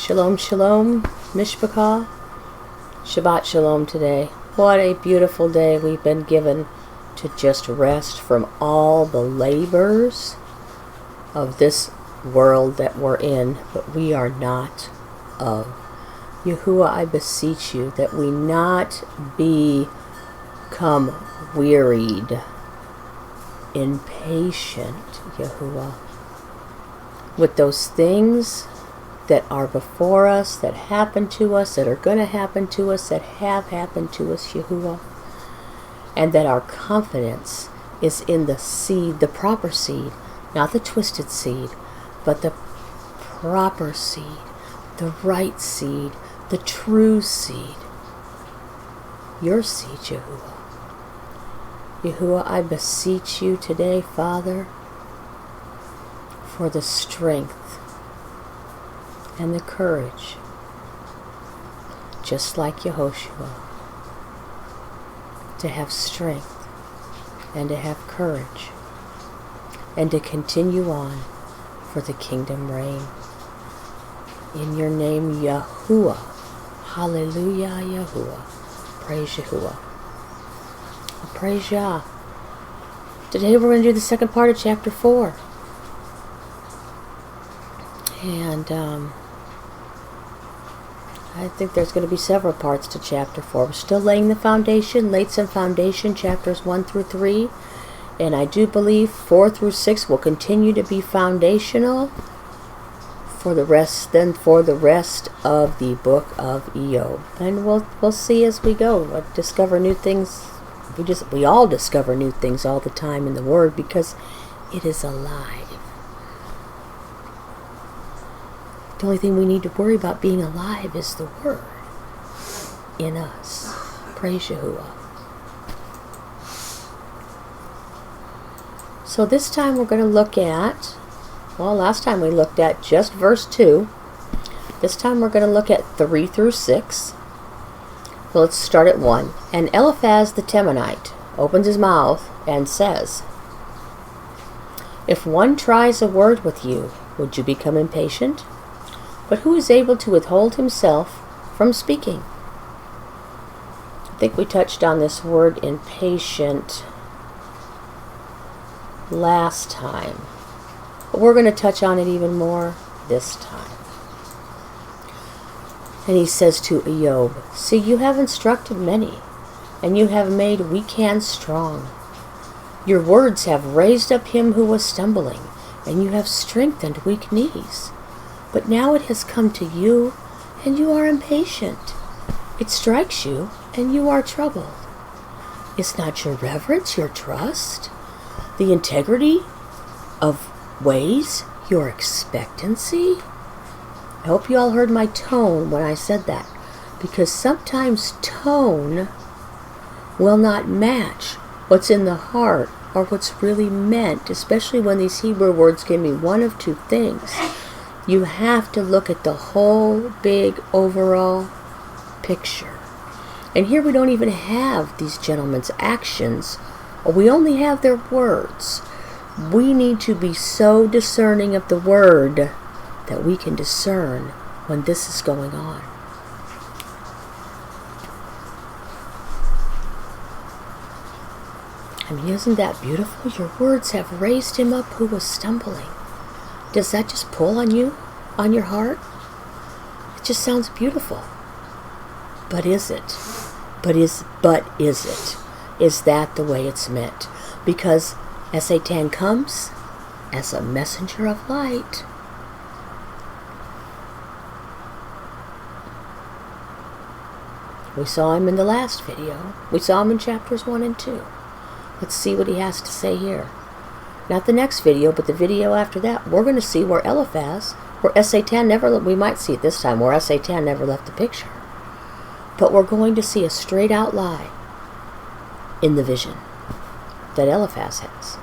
Shalom, shalom, mishpachah, Shabbat shalom today. What a beautiful day we've been given to just rest from all the labors of this world that we're in, but we are not of. Yahuwah, I beseech you that we not become wearied, impatient, Yahuwah, with those things that are before us, that happen to us, that are going to happen to us, that have happened to us, Yahuwah, and that our confidence is in the seed, the proper seed, not the twisted seed, but the proper seed, the right seed, the true seed, your seed, Yahuwah. Yahuwah, I beseech you today, Father, for the strength and the courage, just like Yehoshua, to have strength and to have courage and to continue on for the kingdom reign. In your name, Yahuwah. Hallelujah, Yahuwah. Praise Yahuwah. Praise Yah. Today we're going to do the second part of chapter 4. And I think there's going to be several parts to chapter 4. We're still laying the foundation, laid some foundation, chapters 1 through 3. And I do believe 4 through 6 will continue to be foundational for the rest of the book of Iyob. And we'll see as we go. We'll discover new things. We all discover new things all the time in the Word because it is alive. The only thing we need to worry about being alive is the Word in us. Praise Yahuwah. So this time we're going to look at, well, last time we looked at just verse 2. This time we're going to look at 3 through 6. Well, let's start at 1. And Eliphaz the Temanite opens his mouth and says, "If one tries a word with you, would you become impatient? But who is able to withhold himself from speaking?" I think we touched on this word impatient last time, but we're going to touch on it even more this time. And he says to Iyob, "See, you have instructed many, and you have made weak hands strong. Your words have raised up him who was stumbling, and you have strengthened weak knees. But now it has come to you, and you are impatient. It strikes you, and you are troubled. Is not your reverence your trust? The integrity of ways your expectancy?" I hope you all heard my tone when I said that, because sometimes tone will not match what's in the heart or what's really meant, especially when these Hebrew words can mean one of two things. You have to look at the whole big overall picture. And here we don't even have these gentlemen's actions, or we only have their words. We need to be so discerning of the word that we can discern when this is going on. I mean, isn't that beautiful? Your words have raised him up who was stumbling. Does that just pull on you, on your heart? It just sounds beautiful. But is it? But is it? Is that the way it's meant? Because Satan comes as a messenger of light. We saw him in the last video. We saw him in chapters 1 and 2. Let's see what he has to say here. Not the next video, but the video after that, we're going to see where Eliphaz, where Satan never, we might see it this time, where Satan never left the picture. But we're going to see a straight out lie in the vision that Eliphaz has.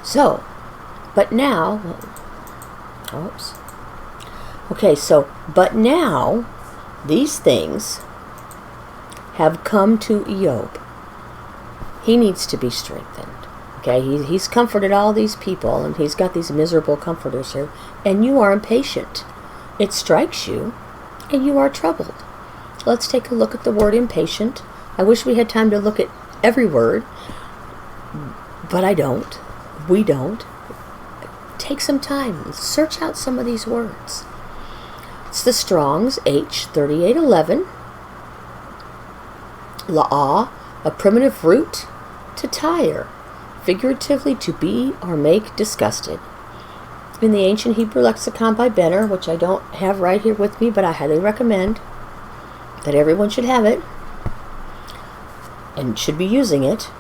So, but now, oops. Okay, so, but now, these things have come to Iyob. He needs to be strengthened. Okay, he's comforted all these people, and he's got these miserable comforters here, and you are impatient. It strikes you, and you are troubled. Let's take a look at the word impatient. I wish we had time to look at every word, but I don't. We don't. Take some time. Search out some of these words. It's the Strong's H3811. La'ah, a primitive root, to tire, figuratively to be or make disgusted. In the Ancient Hebrew Lexicon by Benner, which I don't have right here with me, but I highly recommend that everyone should have it and should be using it.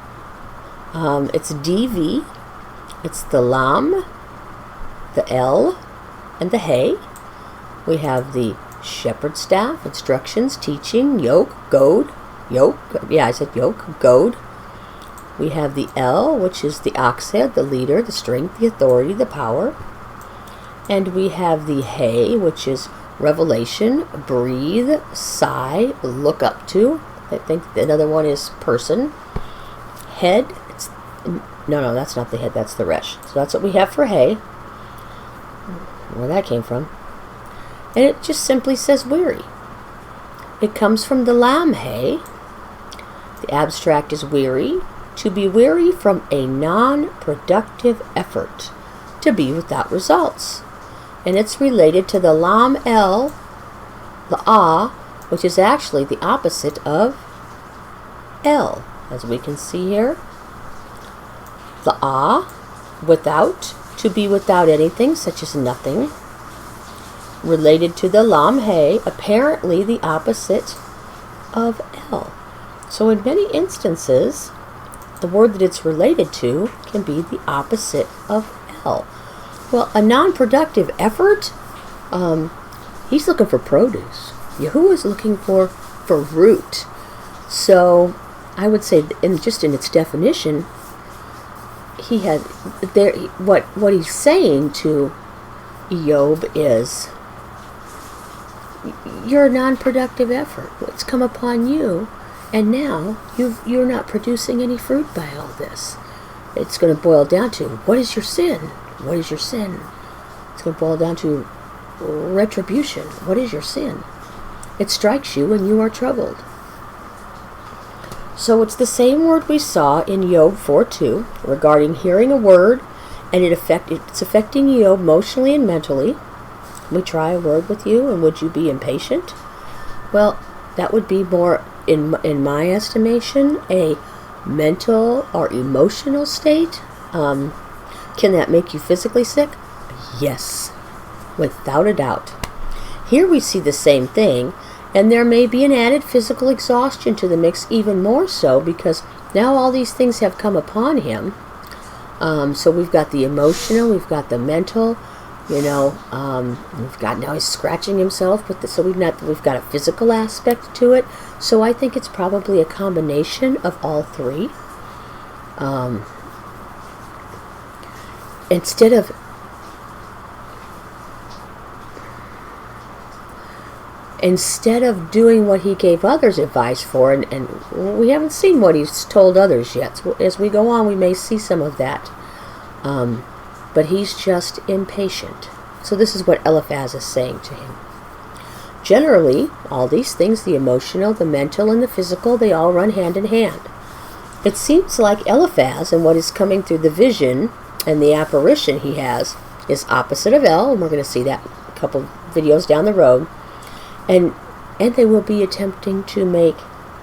It's DV, it's the Lam, the L, and the Hey. We have the shepherd staff, instructions, teaching, yoke, goad, goad. We have the L, which is the ox head, the leader, the strength, the authority, the power. And we have the Hey, which is revelation, breathe, sigh, look up to. I think another one is person. Head, no, that's not the head, that's the resh. So that's what we have for Hey. Where that came from. And it just simply says weary. It comes from the Lam Hey. The abstract is weary. To be weary from a non-productive effort. To be without results. And it's related to the Lam El, the Ah, which is actually the opposite of El, as we can see here. The Ah, without, to be without anything, such as nothing. Related to the Lam Hey, apparently the opposite of El. So in many instances, the word that it's related to can be the opposite of El. Well, a non-productive effort, he's looking for produce. Yahuwah is looking for root. So I would say, in its definition, he had there. What he's saying to Iyob is, you're a non-productive effort. It's come upon you, and now you're not producing any fruit by all this. It's going to boil down to, what is your sin? What is your sin? It's going to boil down to retribution. What is your sin? It strikes you and you are troubled. So it's the same word we saw in Iyob 4:2 regarding hearing a word, and it's affecting Iyob emotionally and mentally. We try a word with you, and would you be impatient? Well, that would be more, in my estimation, a mental or emotional state. Can that make you physically sick? Yes, without a doubt. Here we see the same thing, and there may be an added physical exhaustion to the mix, even more so, because now all these things have come upon him. So we've got the emotional, we've got the mental, we've got, now he's scratching himself, so we've got a physical aspect to it. So I think it's probably a combination of all three. Instead of doing what he gave others advice for, and we haven't seen what he's told others yet. So as we go on, we may see some of that. But he's just impatient. So this is what Eliphaz is saying to him. Generally, all these things, the emotional, the mental, and the physical, they all run hand in hand. It seems like Eliphaz, and what is coming through the vision and the apparition he has, is opposite of El, and we're going to see that a couple videos down the road. And they will be attempting to make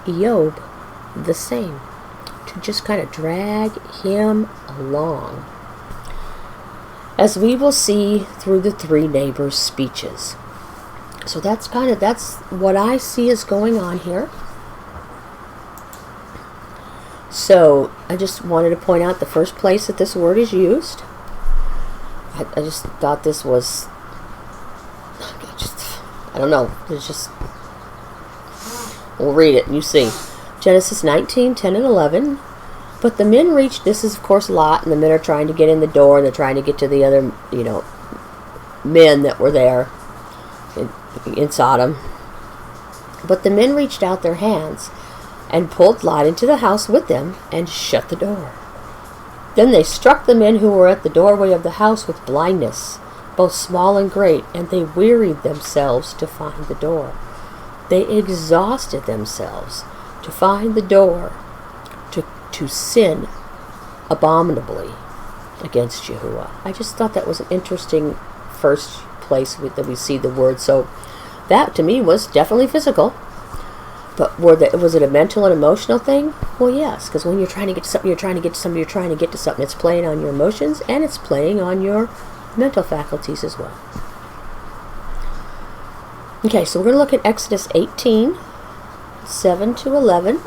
Iyob the same, to just kind of drag him along, as we will see through the three neighbors' speeches. So that's what I see is going on here. So I just wanted to point out the first place that this word is used. I just thought this was, I don't know, it's just, we'll read it and you see. Genesis 19, 10 and 11. But the men reached, this is of course Lot, and the men are trying to get in the door, and they're trying to get to the other, men that were there in Sodom. But the men reached out their hands and pulled Lot into the house with them and shut the door. Then they struck the men who were at the doorway of the house with blindness both small and great, and they wearied themselves to find the door. They exhausted themselves to find the door to sin abominably against Yahuwah. I just thought that was an interesting first place that we see the word. So that to me was definitely physical. But was it a mental and emotional thing? Well, yes, because when you're trying to get to something, you're trying to get to something, you're trying to get to something. It's playing on your emotions, and it's playing on your mental faculties as well. Okay, so we're going to look at Exodus 18, 7 to 11.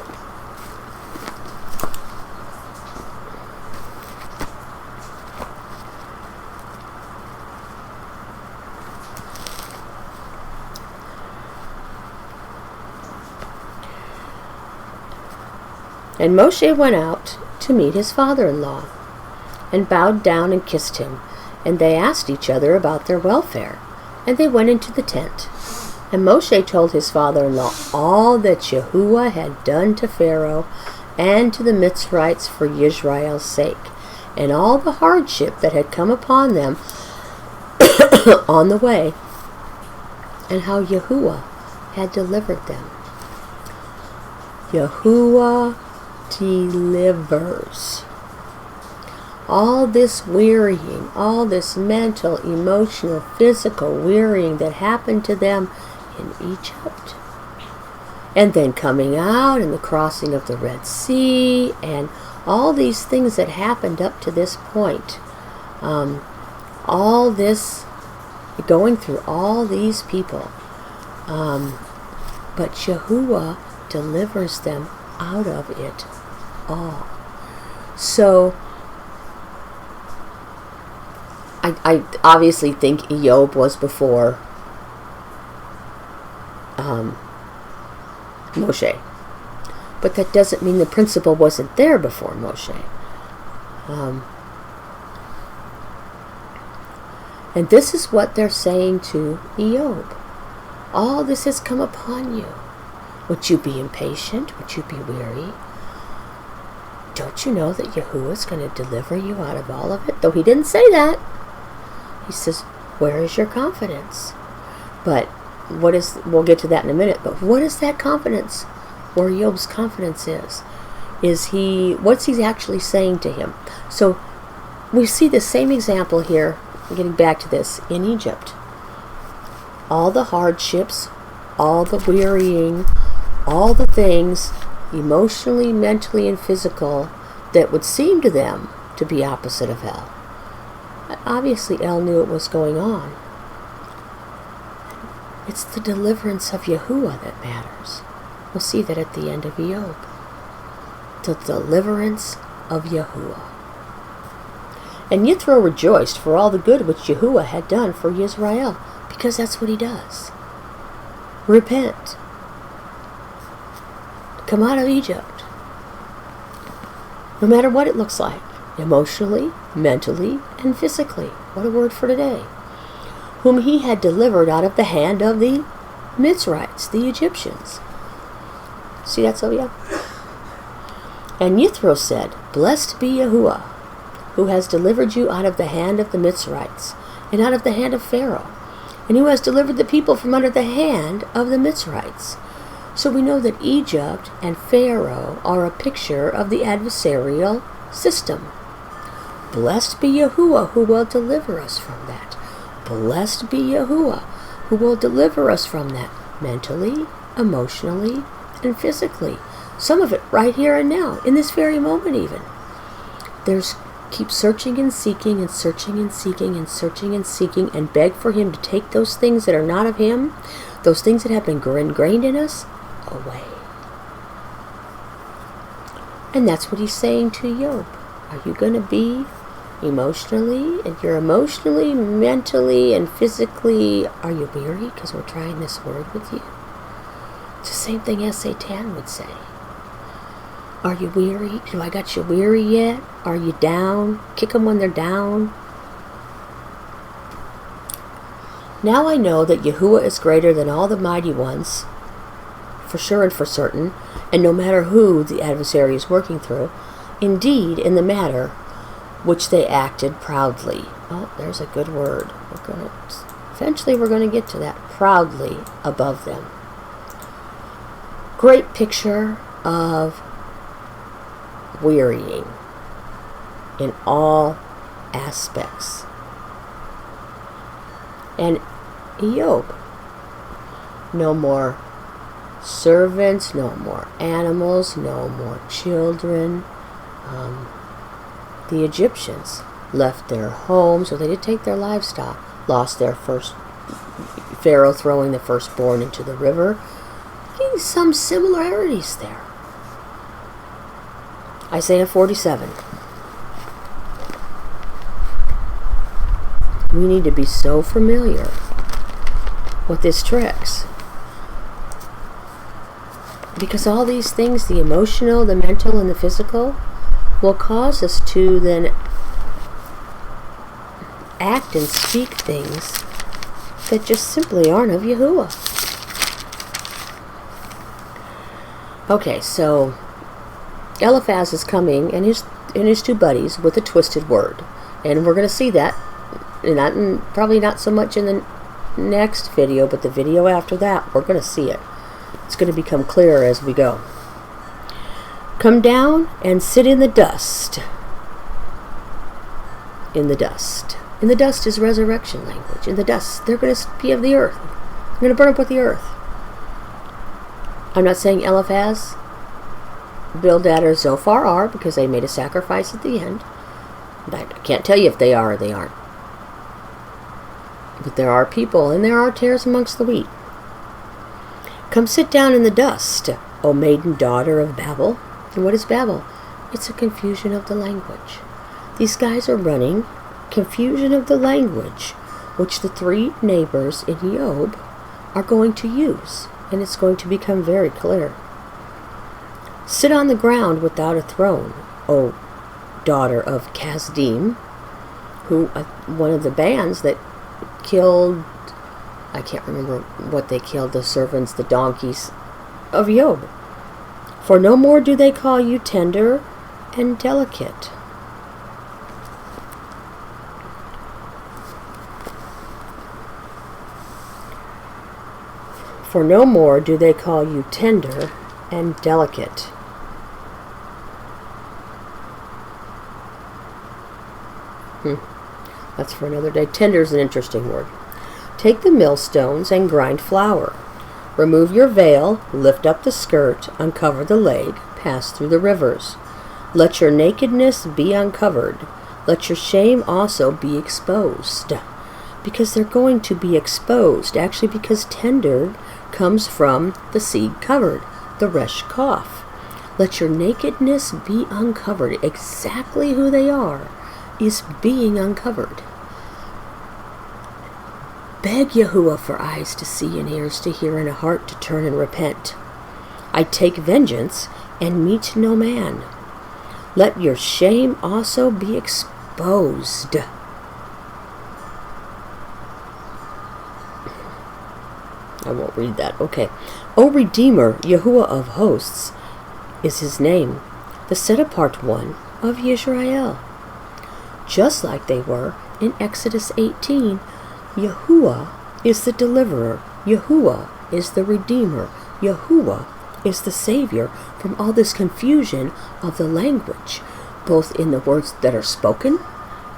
And Moshe went out to meet his father-in-law, and bowed down and kissed him, and they asked each other about their welfare, and they went into the tent. And Moshe told his father-in-law all that Yahuwah had done to Pharaoh and to the Mitzrites for Yisrael's sake, and all the hardship that had come upon them on the way, and how Yahuwah had delivered them. Yahuwah delivers. All this wearying, all this mental, emotional, physical wearying that happened to them in Egypt, and then coming out and the crossing of the Red Sea, and all these things that happened up to this point, all this, going through all these people, but Yahuwah delivers them out of it all. So I obviously think Iyob was before Moshe, but that doesn't mean the principle wasn't there before Moshe. And this is what they're saying to Iyob. All this has come upon you. Would you be impatient? Would you be weary? Don't you know that Yahuwah is going to deliver you out of all of it? Though he didn't say that. He says, where is your confidence? But we'll get to that in a minute, but what is that confidence? Where Iyob's confidence is what's he actually saying to him? So we see the same example here, getting back to this, in Egypt. All the hardships, all the wearying, all the things, emotionally, mentally, and physical, that would seem to them to be opposite of hell. Obviously, El knew what was going on. It's the deliverance of Yahuwah that matters. We'll see that at the end of Iyob. The deliverance of Yahuwah. And Yithro rejoiced for all the good which Yahuwah had done for Yisrael, because that's what he does. Repent. Come out of Egypt. No matter what it looks like. Emotionally, mentally, and physically. What a word for today. Whom he had delivered out of the hand of the Mitzrites, the Egyptians. See that, Sylvia? And Yithro said, Blessed be Yahuwah, who has delivered you out of the hand of the Mitzrites, and out of the hand of Pharaoh, and who has delivered the people from under the hand of the Mitzrites. So we know that Egypt and Pharaoh are a picture of the adversarial system. Blessed be Yahuwah, who will deliver us from that. Blessed be Yahuwah, who will deliver us from that, mentally, emotionally, and physically. Some of it right here and now, in this very moment even. Keep searching and seeking and searching and seeking and searching and seeking, and beg for him to take those things that are not of him, those things that have been ingrained in us, away. And that's what he's saying to Iyob. Are you going to be emotionally, and you're emotionally, mentally, and physically, are you weary? Because we're trying this word with you. It's the same thing as Satan would say. Are you weary? Do I got you weary yet? Are you down? Kick them when they're down. Now I know that Yahuwah is greater than all the mighty ones, for sure and for certain, and no matter who the adversary is working through, indeed in the matter which they acted proudly. Oh, there's a good word. We'll Eventually we're going to get to that. Proudly above them. Great picture of wearying in all aspects. And Iyob, no more servants, no more animals, no more children. The Egyptians left their homes, so they did take their livestock, lost their first, Pharaoh throwing the firstborn into the river. Some similarities there. Isaiah 47. We need to be so familiar with this text, because all these things, the emotional, the mental, and the physical, will cause us to then act and speak things that just simply aren't of Yahuwah. Okay, so Eliphaz is coming and his two buddies with a twisted word, and we're going to see that, and probably not so much in the next video, but the video after that, we're going to see it. It's going to become clearer as we go. Come down and sit in the dust. In the dust. In the dust is resurrection language. In the dust, they're going to be of the earth. They're going to burn up with the earth. I'm not saying Eliphaz, Bildad, or Zophar are, because they made a sacrifice at the end. I can't tell you if they are or they aren't. But there are people, and there are tares amongst the wheat. Come sit down in the dust, O maiden daughter of Babel. And what is Babel? It's a confusion of the language. These guys are running confusion of the language, which the three neighbors in Iyob are going to use, and it's going to become very clear. Sit on the ground without a throne, O daughter of Kasdim, who one of the bands that killed, I can't remember what they killed, the servants, the donkeys of Iyob. For no more do they call you tender and delicate. For no more do they call you tender and delicate. That's for another day. Tender is an interesting word. Take the millstones and grind flour. Remove your veil, lift up the skirt, uncover the leg, pass through the rivers. Let your nakedness be uncovered. Let your shame also be exposed. Because they're going to be exposed. Actually, because tender comes from the seed covered, the resh kaf. Let your nakedness be uncovered. Exactly who they are is being uncovered. Beg Yahuwah for eyes to see and ears to hear and a heart to turn and repent. I take vengeance and meet no man. Let your shame also be exposed. I won't read that. Okay. O Redeemer, Yahuwah of hosts, is his name, the set-apart one of Yisrael. Just like they were in Exodus 18, Yahuwah is the deliverer. Yahuwah is the redeemer. Yahuwah is the savior from all this confusion of the language, both in the words that are spoken,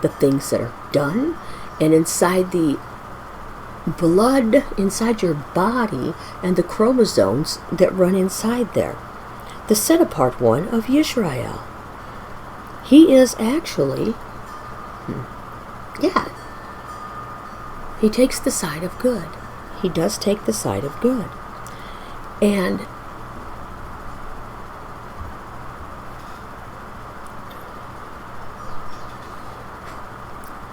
the things that are done, and inside the blood, inside your body, and the chromosomes that run inside there. The set-apart one of Yisrael. He is actually, he takes the side of good. He does take the side of good. And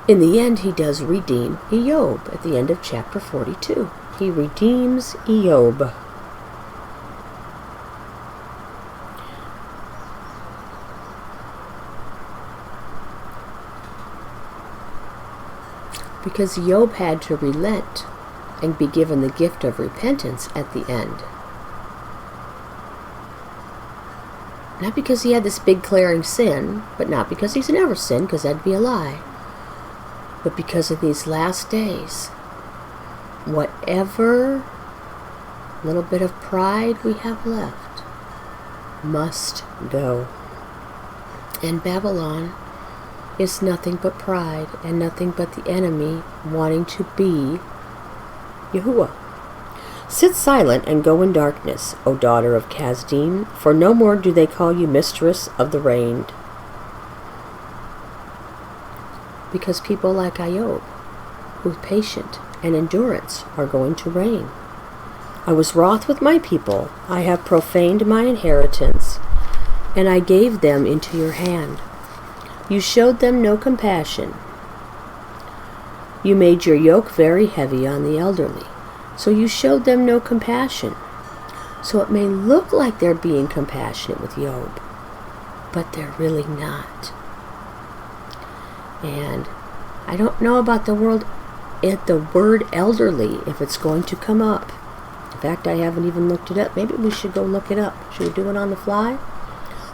in the end, he does redeem Iyob at the end of chapter 42. He redeems Iyob. Because Iyob had to relent and be given the gift of repentance at the end. Not because he had this big glaring sin, but not because he's never sinned, because that'd be a lie. But because of these last days, whatever little bit of pride we have left must go. And Babylon is nothing but pride and nothing but the enemy wanting to be Yahuwah. Sit silent and go in darkness, O daughter of Kasdim, for no more do they call you mistress of the reigned. Because people like Iyob, with patience and endurance, are going to reign. I was wroth with my people. I have profaned my inheritance, and I gave them into your hand. You showed them no compassion. You made your yoke very heavy on the elderly, so you showed them no compassion. So it may look like they're being compassionate with Job, but they're really not. And I don't know about the word elderly, if it's going to come up. In fact, I haven't even looked it up. Maybe we should go look it up. Should we do it on the fly?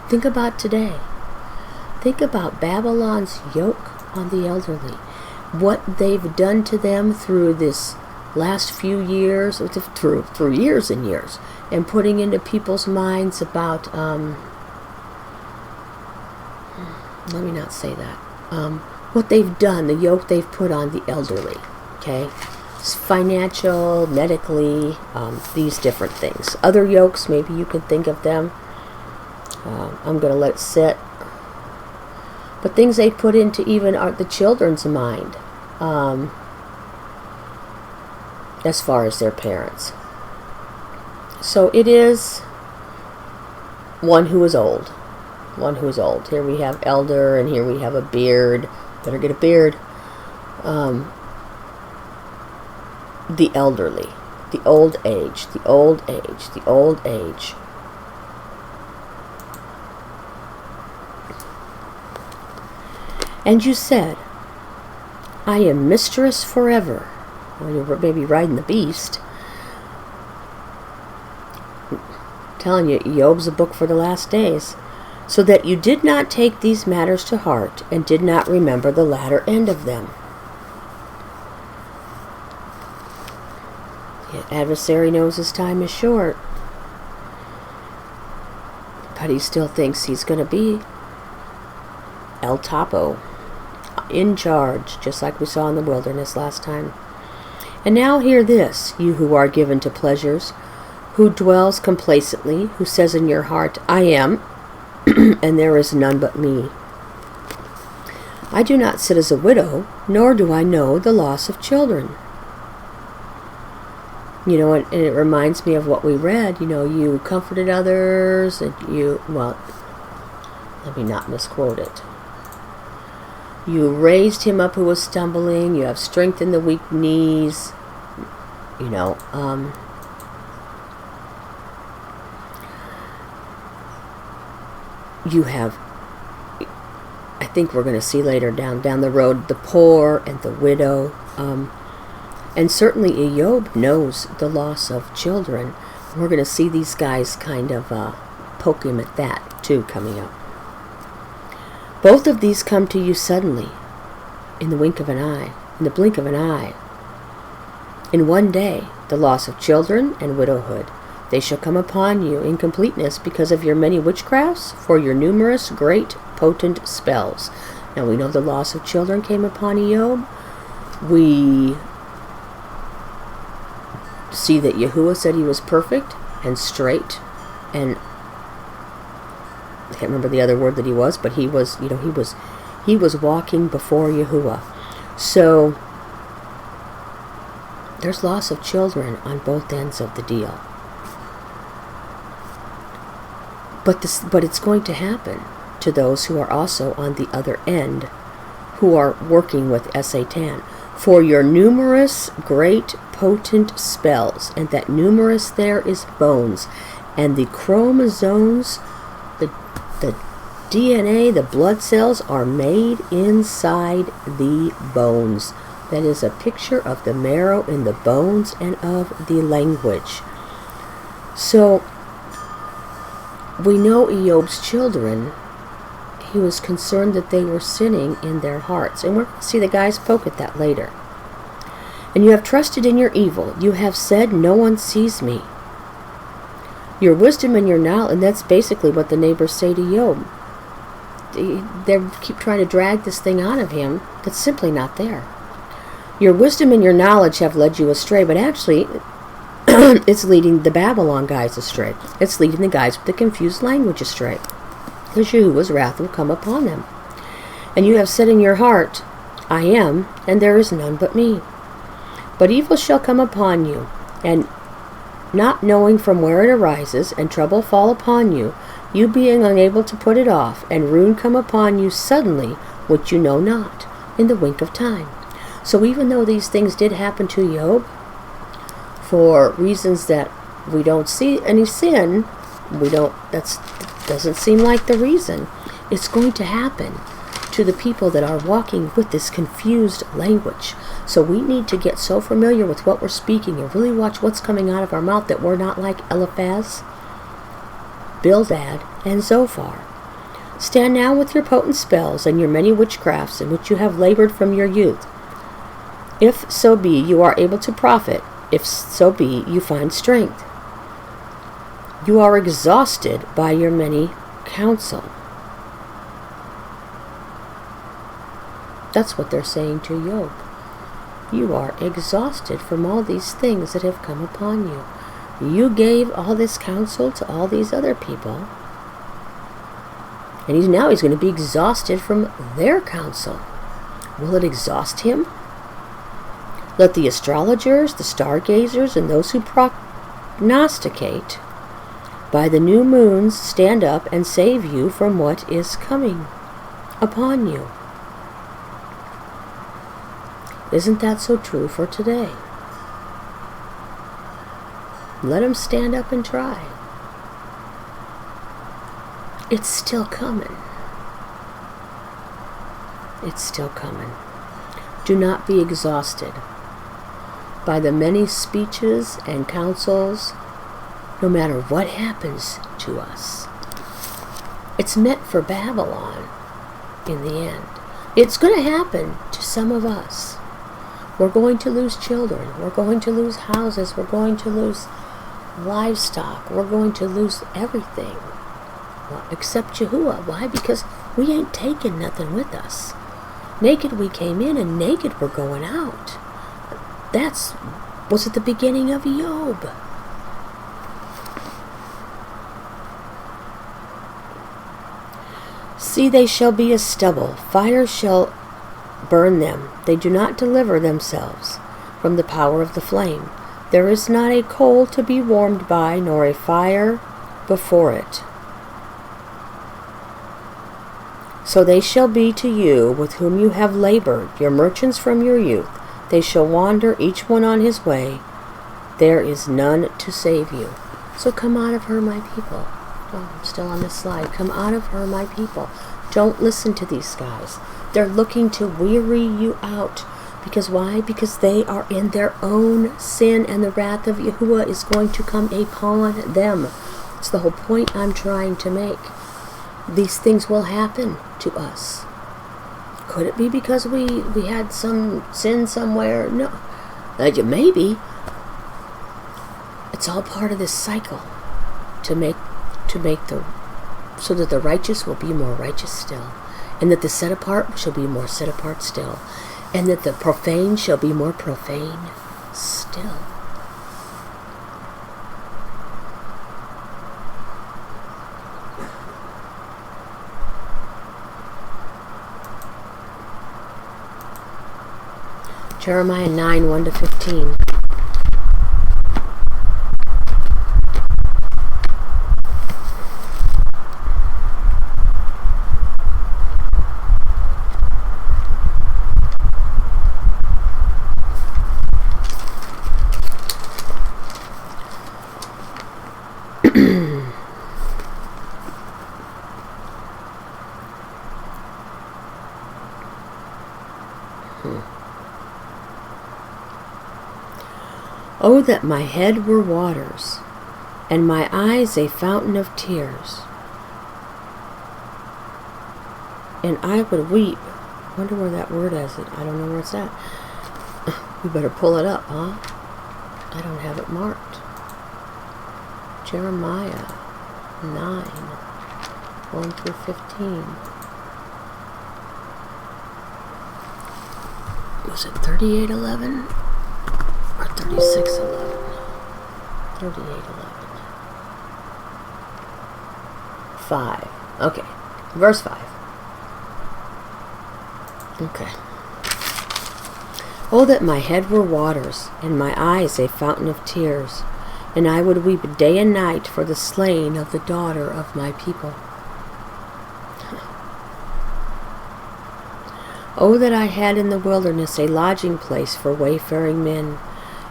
Think about today. Think about Babylon's yoke on the elderly. What they've done to them through this last few years, through years and years, and putting into people's minds about, let me not say that, what they've done, the yoke they've put on the elderly, okay? It's financial, medically, these different things. Other yokes, maybe you can think of them. I'm going to let it sit. But things they put into even the children's mind, as far as their parents. So it is one who is old. One who is old. Here we have elder, and here we have a beard. Better get a beard. The elderly. The old age. The old age. The old age. And you said, I am mistress forever. Well, you're maybe riding the beast. I'm telling you, Iyob's a book for the last days. So that you did not take these matters to heart, and did not remember the latter end of them. The adversary knows his time is short, but he still thinks he's going to be El Topo, in charge, just like we saw in the wilderness last time. And now hear this, you who are given to pleasures, who dwells complacently, who says in your heart, I am, and there is none but me. I do not sit as a widow, nor do I know the loss of children. You know, and it reminds me of what we read. You know, you comforted others, and well, let me not misquote it. You raised him up who was stumbling. You have strengthened the weak knees. You know, you have, I think we're going to see later down the road, the poor and the widow. And certainly Iyob knows the loss of children. We're going to see these guys kind of poke him at that too coming up. Both of these come to you suddenly, in the wink of an eye, in the blink of an eye. In one day, the loss of children and widowhood. They shall come upon you in completeness because of your many witchcrafts, for your numerous, great, potent spells. Now we know the loss of children came upon Iyob. We see that Yahuwah said he was perfect and straight, and I can't remember the other word that he was, but he was, you know, he was walking before Yahuwah. So there's loss of children on both ends of the deal. But it's going to happen to those who are also on the other end, who are working with Satan. For your numerous, great, potent spells, and that numerous there is bones, and the chromosomes, the DNA, the blood cells are made inside the bones. That is a picture of the marrow in the bones and of the language. So we know Iyob's children, He was concerned that they were sinning in their hearts. And we're going to see the guys poke at that later. And you have trusted in your evil. You have said, no one sees me. Your wisdom and your knowledge, and that's basically what the neighbors say to Iyob. They keep trying to drag this thing out of him that's simply not there. Your wisdom and your knowledge have led you astray, but actually, it's leading the Babylon guys astray. It's leading the guys with the confused language astray. Because Yahuwah's wrath will come upon them. And you have said in your heart, I am, and there is none but me. But evil shall come upon you, and not knowing from where it arises, and trouble fall upon you, you being unable to put it off, and ruin come upon you suddenly, which you know not, in the wink of time. So even though these things did happen to Iyob, for reasons that we don't see any sin, that doesn't seem like the reason. It's going to happen to the people that are walking with this confused language. So we need to get so familiar with what we're speaking and really watch what's coming out of our mouth that we're not like Eliphaz, Bildad, and Zophar. Stand now with your potent spells and your many witchcrafts in which you have labored from your youth. If so be you are able to profit, if so be you find strength. You are exhausted by your many counsel. That's what they're saying to Iyob. You are exhausted from all these things that have come upon you. You gave all this counsel to all these other people. And he's going to be exhausted from their counsel. Will it exhaust him? Let the astrologers, the stargazers, and those who prognosticate by the new moons stand up and save you from what is coming upon you. Isn't that so true for today? Let them stand up and try. It's still coming. It's still coming. Do not be exhausted by the many speeches and counsels, no matter what happens to us. It's meant for Babylon in the end. It's going to happen to some of us. We're going to lose children. We're going to lose houses. We're going to lose livestock. We're going to lose everything. Well, except Yahuwah. Why? Because we ain't taking nothing with us. Naked we came in, and naked we're going out. Was at the beginning of Iyob. See, they shall be as stubble. Fire shall burn them. They do not deliver themselves from the power of the flame. There is not a coal to be warmed by, nor a fire before it. So they shall be to you with whom you have labored, your merchants from your youth. They shall wander, each one on his way. There is none to save you. So come out of her, my people. Oh, I'm still on this slide. Come out of her, my people. Don't listen to these guys. They're looking to weary you out. Because why? Because they are in their own sin, and the wrath of Yahuwah is going to come upon them. It's the whole point I'm trying to make. These things will happen to us. Could it be because we had some sin somewhere? No. Maybe. It's all part of this cycle to make so that the righteous will be more righteous still, and that the set apart shall be more set apart still, and that the profane shall be more profane still. Jeremiah 9, 1-15. Oh, that my head were waters, and my eyes a fountain of tears. and I would weep. Wonder where that word is. I don't know where it's at. We better pull it up, huh? I don't have it marked. Jeremiah 9, 1 through 15. Was it 38:11 or 36:11? 38:11. 5. Okay. Verse 5. Okay. Oh, that my head were waters, and my eyes a fountain of tears, and I would weep day and night for the slain of the daughter of my people. Oh, that I had in the wilderness a lodging place for wayfaring men,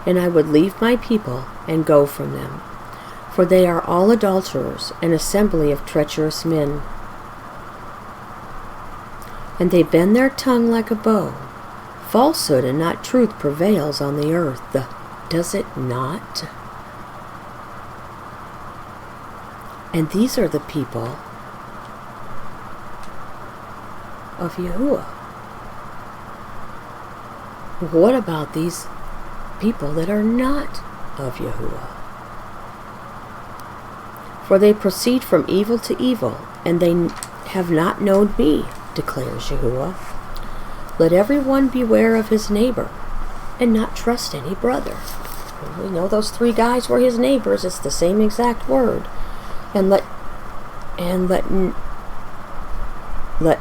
and I would leave my people and go from them. For they are all adulterers, an assembly of treacherous men. And they bend their tongue like a bow. Falsehood and not truth prevails on the earth. Does it not? And these are the people of Yahuwah. What about these people that are not of Yahuwah? For they proceed from evil to evil, and they have not known me, declares Yahuwah. Let everyone beware of his neighbor, and not trust any brother. We know those 3 guys were his neighbors. It's the same exact word. And let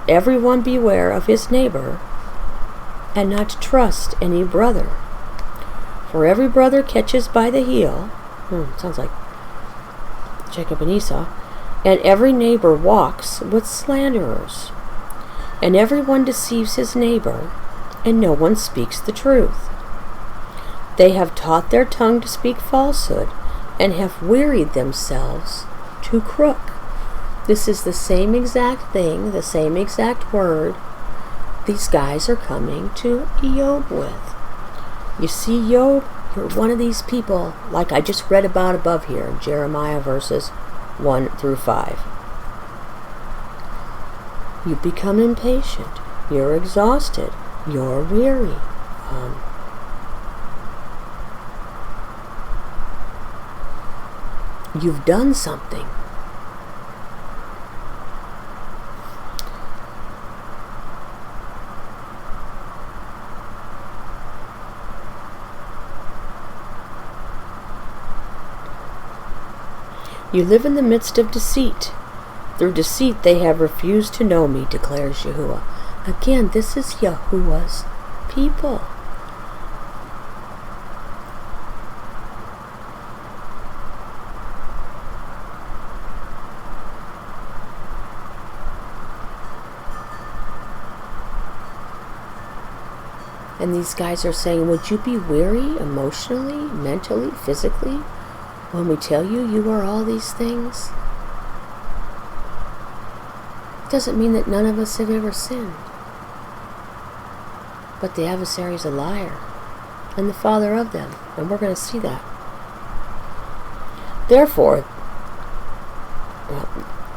everyone beware of his neighbor, and not trust any brother. For every brother catches by the heel. Sounds like Jacob and Esau. And every neighbor walks with slanderers. And everyone deceives his neighbor, and no one speaks the truth. They have taught their tongue to speak falsehood, and have wearied themselves to crook. This is the same exact thing, the same exact word these guys are coming to Iyob with. You see, Iyob, you're one of these people, like I just read about above here in Jeremiah verses 1 through 5. You become impatient. You're exhausted. You're weary. You've done something. You live in the midst of deceit. Through deceit they have refused to know me, declares Yahuwah. Again, this is Yahuwah's people. And these guys are saying, would you be weary emotionally, mentally, physically, when we tell you you are all these things? It doesn't mean that none of us have ever sinned. But the adversary is a liar, and the father of them, and we're going to see that. Therefore,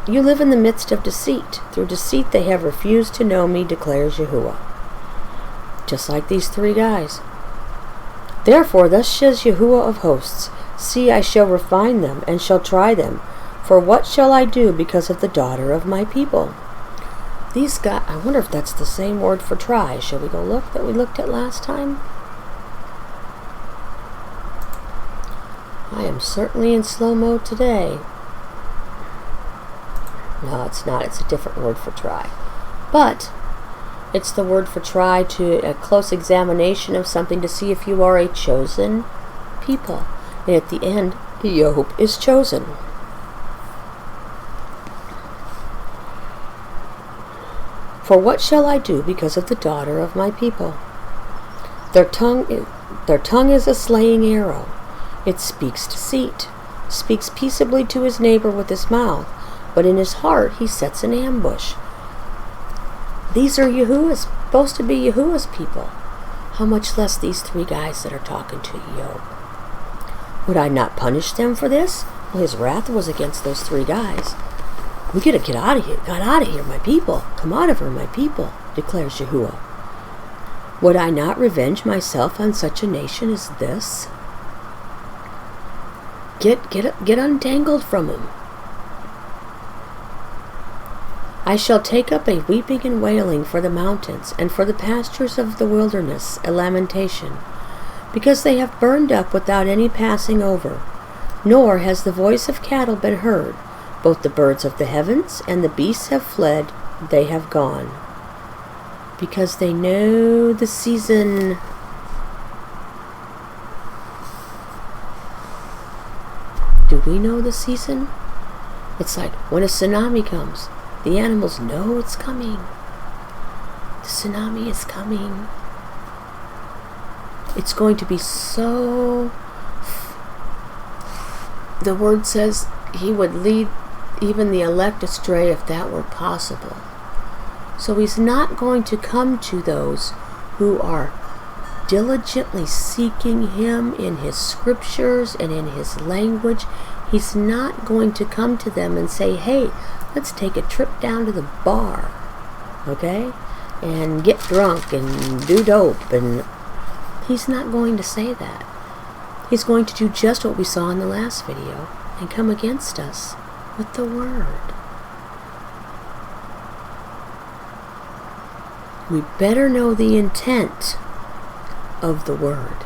you live in the midst of deceit. Through deceit they have refused to know me, declares Yahuwah. Just like these 3 guys. Therefore, thus says Yahuwah of hosts, see, I shall refine them, and shall try them. For what shall I do because of the daughter of my people? These guys, I wonder if that's the same word for try. Shall we go look that we looked at last time? I am certainly in slow mode today. No, it's not. It's a different word for try. But it's the word for try, to a close examination of something to see if you are a chosen people. And at the end, Iyob is chosen. For what shall I do because of the daughter of my people? Their tongue is a slaying arrow. It speaks deceit, speaks peaceably to his neighbor with his mouth, but in his heart he sets an ambush. These are supposed to be Yahuwah's people. How much less these 3 guys that are talking to Iyob? Would I not punish them for this? Well, his wrath was against those 3 guys. We gotta get out of here. Got out of here, my people. Come out of her, my people, declares Yahuwah. Would I not revenge myself on such a nation as this? Get untangled from him. I shall take up a weeping and wailing for the mountains, and for the pastures of the wilderness a lamentation, because they have burned up without any passing over, nor has the voice of cattle been heard. Both the birds of the heavens and the beasts have fled, they have gone. Because they know the season. Do we know the season? It's like when a tsunami comes. The animals know it's coming. The tsunami is coming. It's going to be so... The word says he would lead even the elect astray if that were possible. So he's not going to come to those who are diligently seeking him in his scriptures and in his language. He's not going to come to them and say, hey, let's take a trip down to the bar, okay? And get drunk and do dope. And he's not going to say that. He's going to do just what we saw in the last video and come against us with the word. We better know the intent of the word.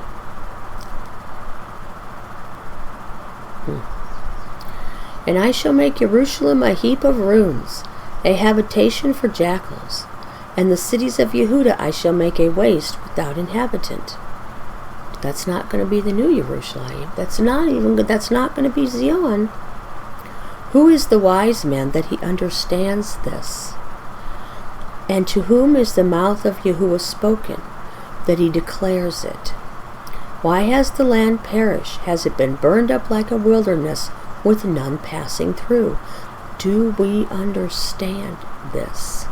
And I shall make Jerusalem a heap of ruins, a habitation for jackals, and the cities of Yehuda I shall make a waste without inhabitant. That's not going to be the new Jerusalem. That's not going to be Zion. Who is the wise man that he understands this? And to whom is the mouth of Yahuwah spoken, that he declares it? Why has the land perished? Has it been burned up like a wilderness, with none passing through? Do we understand this?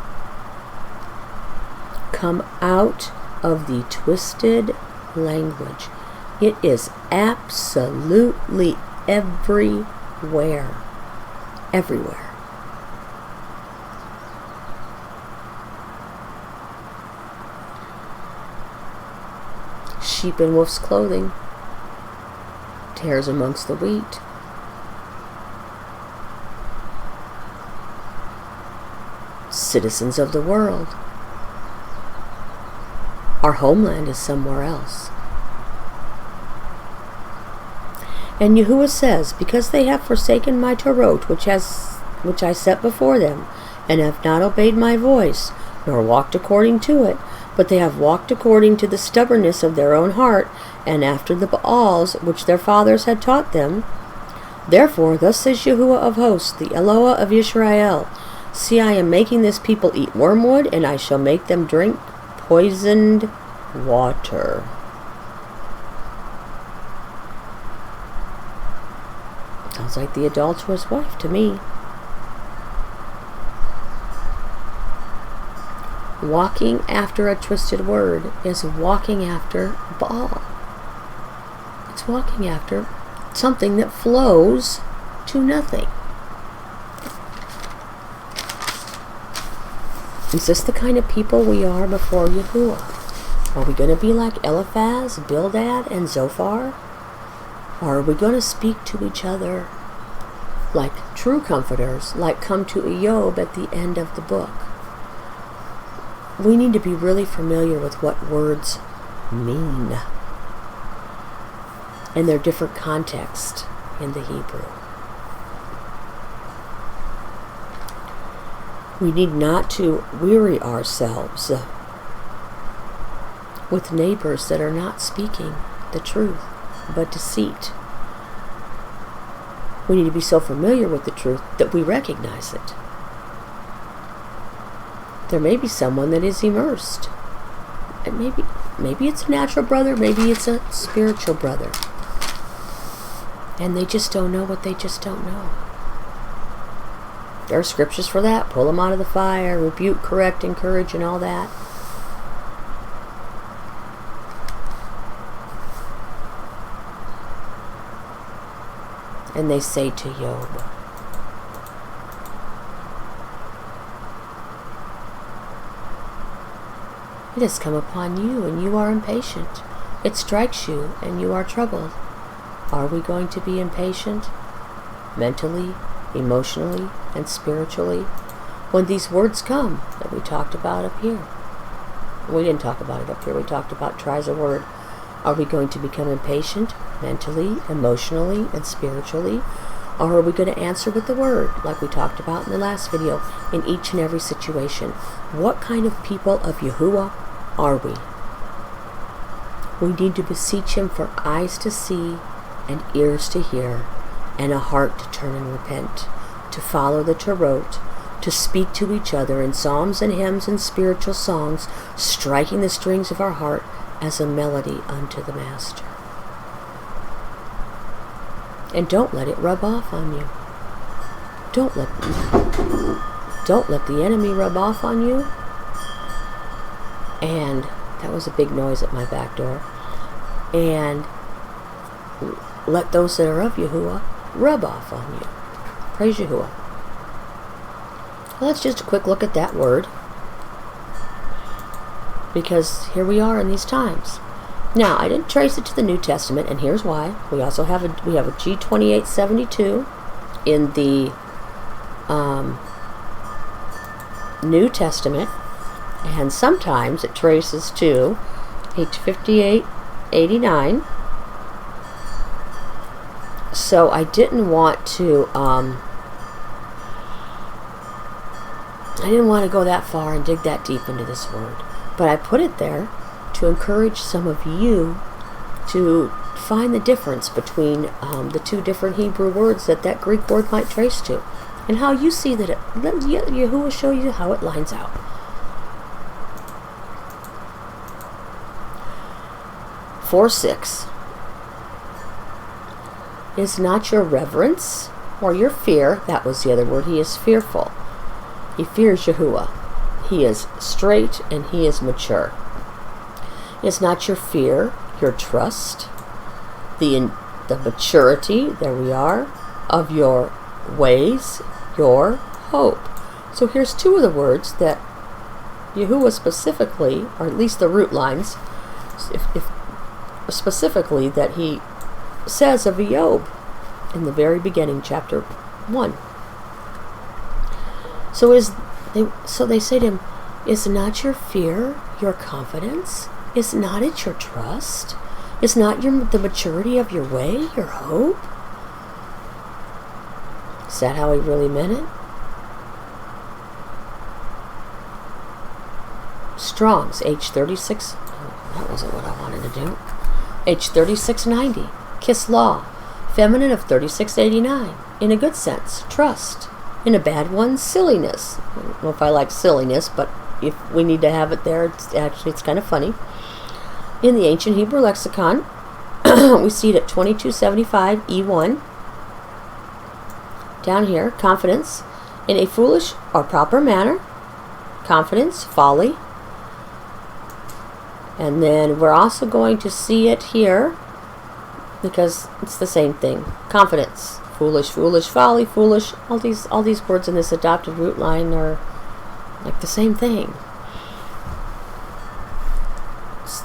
Come out of the twisted language. It is absolutely everywhere. Everywhere. Sheep in wolf's clothing. Tares amongst the wheat. Citizens of the world. Our homeland is somewhere else. And Yahuwah says, because they have forsaken my Torah, which I set before them, and have not obeyed my voice, nor walked according to it, but they have walked according to the stubbornness of their own heart, and after the Baals which their fathers had taught them. Therefore, thus says Yahuwah of hosts, the Eloah of Israel, see, I am making this people eat wormwood, and I shall make them drink poisoned water. Sounds like the adulterous wife to me. Walking after a twisted word is walking after Baal. It's walking after something that flows to nothing. Is this the kind of people we are before Yahuwah? Are we going to be like Eliphaz, Bildad, and Zophar? Or are we going to speak to each other like true comforters, like come to Iyob at the end of the book? We need to be really familiar with what words mean and their different context in the Hebrew. We need not to weary ourselves with neighbors that are not speaking the truth, but deceit. We need to be so familiar with the truth that we recognize it. There may be someone that is immersed. And maybe it's a natural brother, maybe it's a spiritual brother. And they just don't know what they just don't know. There are scriptures for that. Pull them out of the fire, rebuke, correct, encourage, and all that. And they say to Iyob, It has come upon you, and you are impatient. It strikes you, and you are troubled. Are we going to be impatient? Mentally, emotionally, and spiritually? When these words come that we talked about up here. We didn't talk about it up here. We talked about try as a word. Are we going to become impatient mentally, emotionally, and spiritually? Or are we going to answer with the word, like we talked about in the last video, in each and every situation? What kind of people of Yahuwah are we? We need to beseech him for eyes to see and ears to hear and a heart to turn and repent, to follow the Torot, to speak to each other in psalms and hymns and spiritual songs, striking the strings of our heart as a melody unto the Master. And don't let it rub off on you. Don't let the enemy rub off on you. And that was a big noise at my back door. And let those that are of Yahuwah rub off on you. Praise Yahuwah. Well, that's just a quick look at that word. Because here we are in these times. Now, I didn't trace it to the New Testament, and here's why. We also have a G2872 in the New Testament, and sometimes it traces to H5889. So I didn't want to go that far and dig that deep into this word, but I put it there to encourage some of you to find the difference between the two different Hebrew words that Greek word might trace to, and how you see that let Yahuwah show you how it lines out. Four 6 is not your reverence or your fear. That was the other word. He is fearful. He fears Yahuwah. He is straight and he is mature. It's not your fear, your trust, the maturity, there we are, of your ways, your hope. So here's two of the words that Yahuwah specifically, or at least the root lines, if specifically that he says of Iyob in the very beginning, chapter 1. So they say to him, is not your fear your confidence? Is not it your trust? Is not the maturity of your way your hope? Is that how he really meant it? Strong's H36. Oh, that wasn't what I wanted to do. H3690. Kiss law. Feminine of 3689. In a good sense, trust. In a bad one, silliness. I don't know if I like silliness, but if we need to have it there, it's kind of funny. In the ancient Hebrew lexicon, we see it at 2275 E1. Down here, confidence. In a foolish or proper manner. Confidence, folly. And then we're also going to see it here, because it's the same thing. Confidence. Foolish, foolish, folly, foolish. All these words in this adopted root line are like the same thing.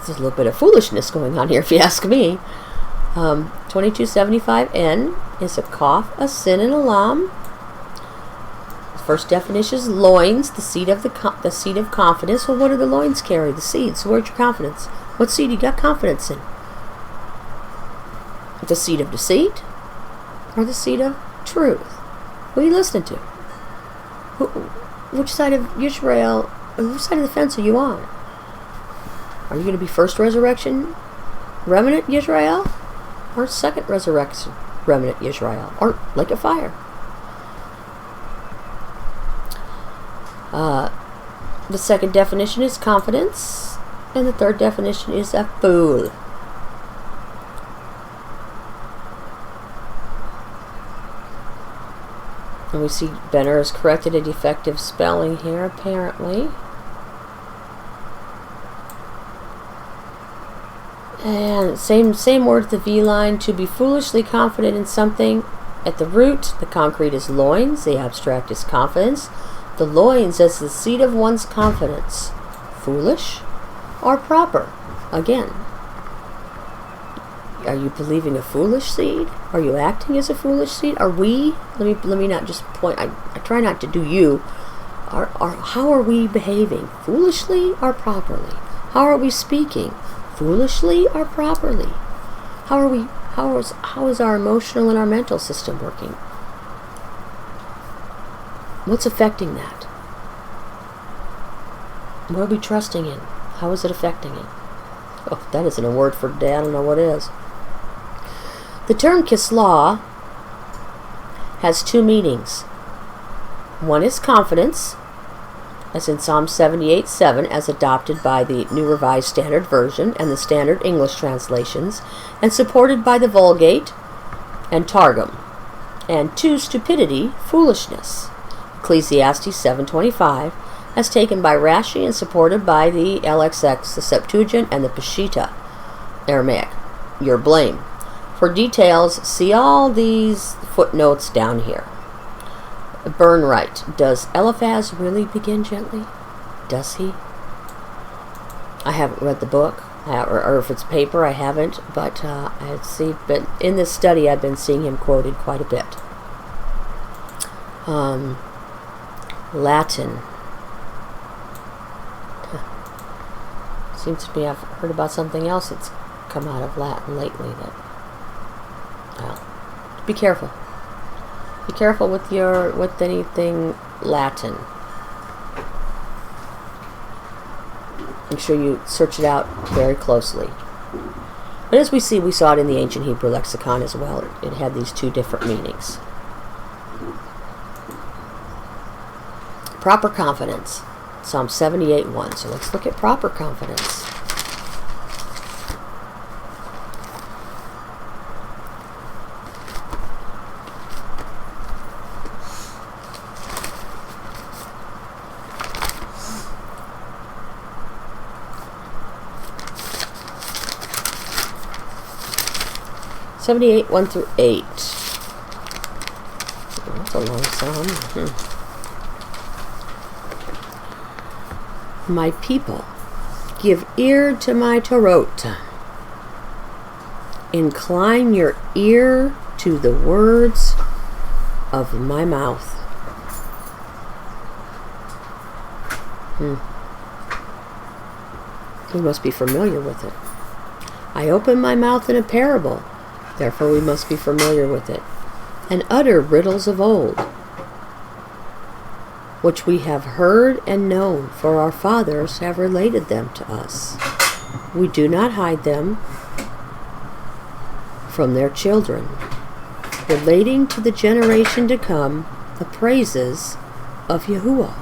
There's a little bit of foolishness going on here, if you ask me. 2275N is a cough, a sin, and a lam. The first definition is loins, the seed of confidence. Well, what do the loins carry? The seed. So where's your confidence? What seed you got confidence in? The seed of deceit or the seed of truth? What are you listening to? Which side of Israel, which side of the fence are you on? Are you going to be first resurrection remnant Israel, or second resurrection remnant Israel, or lake of fire? The second definition is confidence, and the third definition is a fool. And we see Benner has corrected a defective spelling here, apparently. And same word, the V line. To be foolishly confident in something. At the root, the concrete is loins. The abstract is confidence. The loins as the seat of one's confidence. Foolish. are proper. Again, are you believing a foolish seed? Are you acting as a foolish seed? Are we? Let me not just point. I try not to do you. How are we behaving? Foolishly or properly? How are we speaking? Foolishly or properly? How is our emotional and our mental system working? What's affecting that? What are we trusting in? How is it affecting it? Oh, that isn't a word for today. I don't know what is. The term kislah has two meanings. One is confidence, as in Psalm 78:7, as adopted by the New Revised Standard Version and the Standard English translations, and supported by the Vulgate and Targum. And two, stupidity, foolishness. Ecclesiastes 7:25, as taken by Rashi and supported by the LXX, the Septuagint, and the Peshitta, Aramaic. Your blame. For details, see all these footnotes down here. Burnright. Does Eliphaz really begin gently? Does he? I haven't read the book, or if it's paper, I haven't. But but in this study, I've been seeing him quoted quite a bit. Latin. Seems to me I've heard about something else that's come out of Latin lately. That, well, be careful. Be careful with anything Latin. Make sure you search it out very closely. But as we saw it in the ancient Hebrew lexicon as well. It had these two different meanings. Proper confidence. Psalm 78:1. So let's look at proper confidence. (78) 1 through 8. That's a long psalm. My people, give ear to my Torot. Incline your ear to the words of my mouth. We must be familiar with it. I open my mouth in a parable, therefore we must be familiar with it, and utter riddles of old, which we have heard and known, for our fathers have related them to us. We do not hide them from their children, relating to the generation to come the praises of Yahuwah.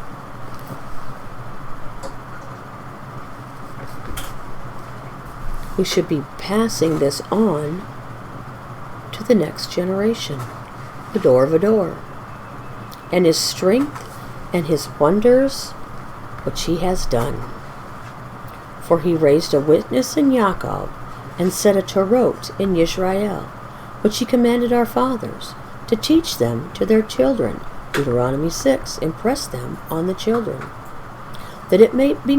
We should be passing this on to the next generation, the door of a door, and his strength and his wonders which he has done. For he raised a witness in Yaakov, and set a Torot in Yisrael, which he commanded our fathers, to teach them to their children. Deuteronomy 6, impress them on the children, that it might be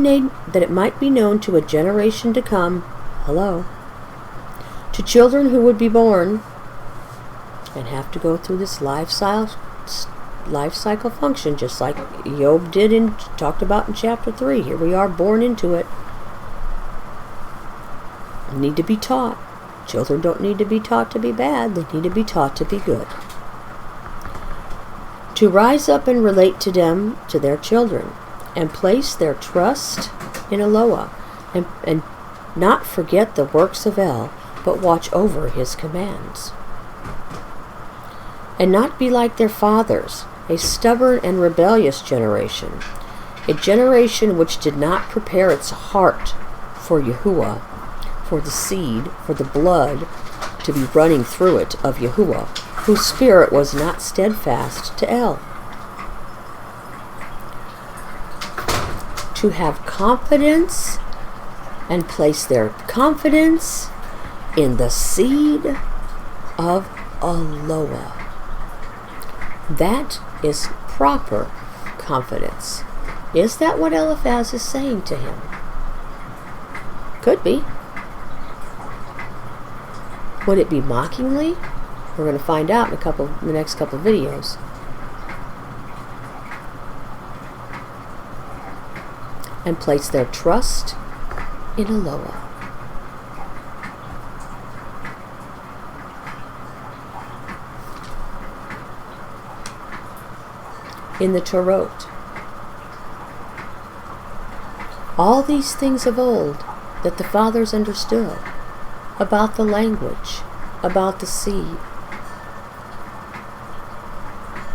known to a generation to come, to children who would be born and have to go through this life cycle function, just like Iyob did and talked about in chapter 3. Here we are, born into it. Need to be taught. Children don't need to be taught to be bad. They need to be taught to be good. To rise up and relate to them, to their children, and place their trust in Eloah, and not forget the works of El, but watch over his commands. And not be like their fathers, a stubborn and rebellious generation, a generation which did not prepare its heart for Yahuwah, for the seed, for the blood to be running through it of Yahuwah, whose spirit was not steadfast to El. To have confidence and place their confidence in the seed of Eloah. That is proper confidence. Is that what Eliphaz is saying to him? Could be. Would it be mockingly? We're going to find out in the next couple of videos. And place their trust in Eloah. In the Torah. All these things of old that the fathers understood about the language, about the seed.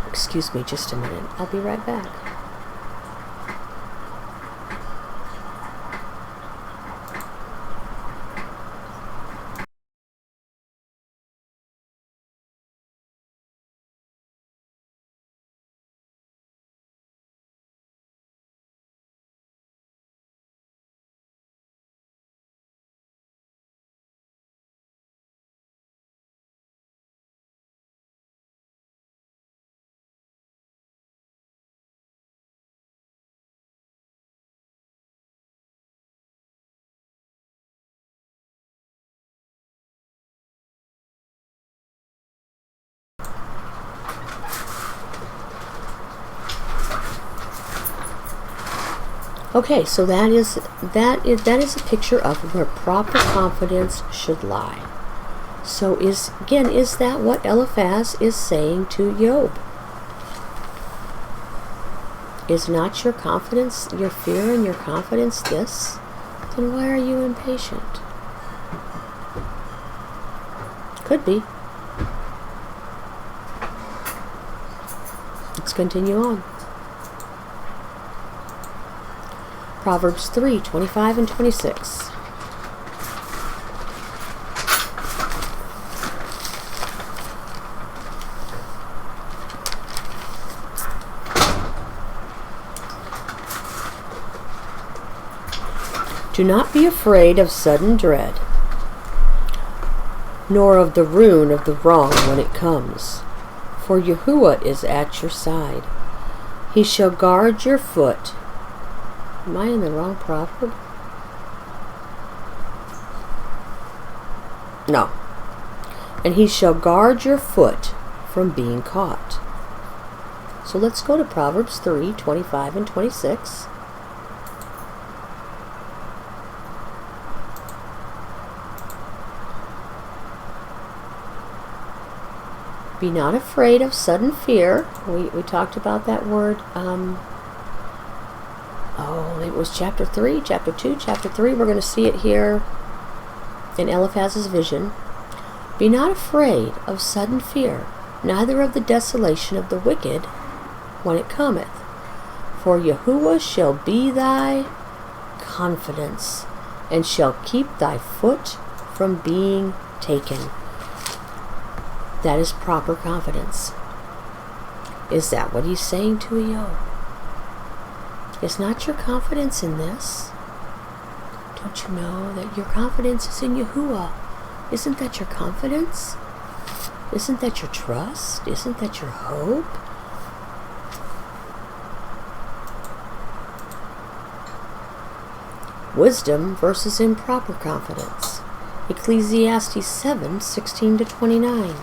Excuse me just a minute. I'll be right back. Okay, so that is a picture of where proper confidence should lie. So is that what Eliphaz is saying to Iyob? Is not your confidence, your fear and your confidence this? Then why are you impatient? Could be. Let's continue on. Proverbs 3:25 and 26. Do not be afraid of sudden dread, nor of the ruin of the wrong when it comes, for Yahuwah is at your side. He shall guard your foot. Am I in the wrong proverb? No. And he shall guard your foot from being caught. So let's go to Proverbs 3:25 and 26. Be not afraid of sudden fear. We talked about that word. It was chapter 3, chapter 2, chapter 3. We're going to see it here in Eliphaz's vision. Be not afraid of sudden fear, neither of the desolation of the wicked when it cometh. For Yahuwah shall be thy confidence, and shall keep thy foot from being taken. That is proper confidence. Is that what he's saying to Iyob? Is not your confidence in this? Don't you know that your confidence is in Yahuwah? Isn't that your confidence? Isn't that your trust? Isn't that your hope? Wisdom versus improper confidence. Ecclesiastes 7:16 to 29.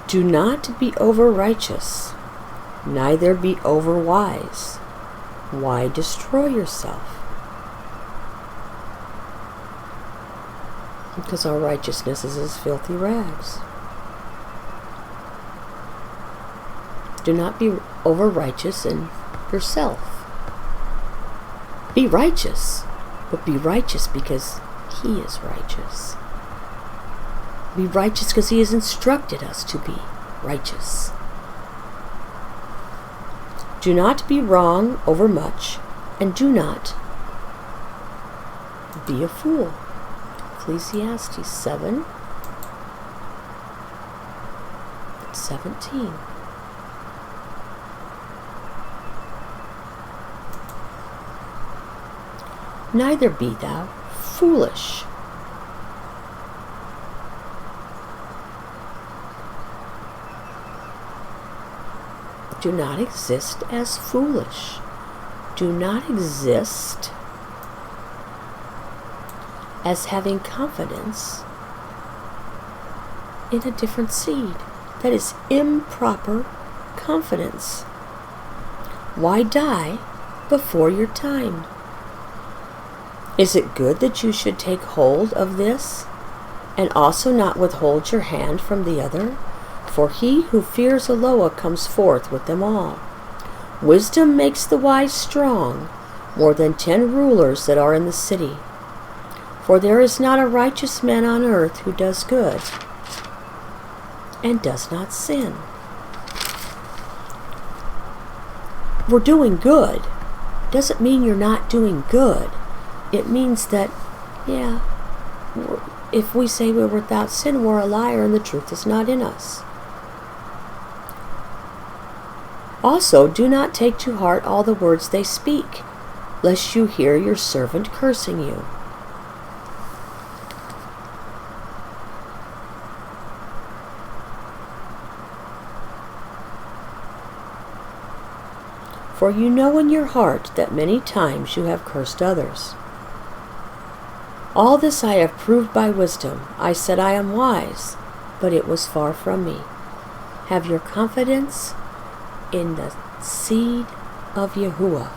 Do not be over-righteous, neither be over-wise. Why destroy yourself? Because our righteousness is as filthy rags. Do not be over-righteous in yourself. Be righteous, but be righteous because He is righteous. Be righteous because He has instructed us to be righteous. Do not be wrong over much, and do not be a fool. Ecclesiastes 7:17. Neither be thou foolish. Do not exist as foolish. Do not exist as having confidence in a different seed. That is improper confidence. Why die before your time? Is it good that you should take hold of this and also not withhold your hand from the other? For he who fears Eloah comes forth with them all. Wisdom makes the wise strong, more than 10 rulers that are in the city. For there is not a righteous man on earth who does good and does not sin. We're doing good doesn't mean you're not doing good. It means that, if we say we're without sin, we're a liar and the truth is not in us. Also, do not take to heart all the words they speak, lest you hear your servant cursing you. For you know in your heart that many times you have cursed others. All this I have proved by wisdom. I said I am wise, but it was far from me. Have your confidence in the seed of Yahuwah.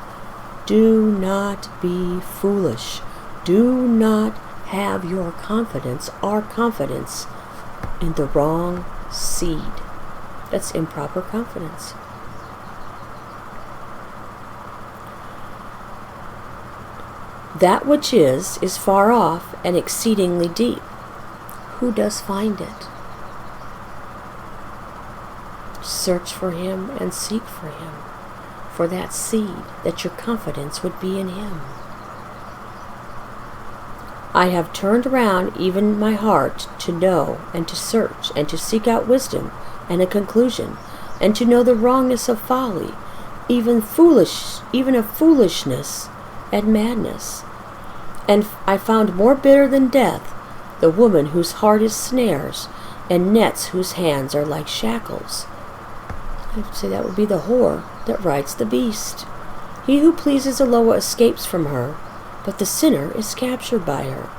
Do not be foolish. Do not have your confidence, our confidence, in the wrong seed. That's improper confidence. That which is far off and exceedingly deep. Who does find it? Search for him and seek for him, for that seed, that your confidence would be in him. I have turned around even my heart to know and to search and to seek out wisdom and a conclusion, and to know the wrongness of folly, even of foolishness and madness. And I found more bitter than death the woman whose heart is snares, and nets whose hands are like shackles. I'd say that would be the whore that rides the beast. He who pleases Eloah escapes from her, but the sinner is captured by her.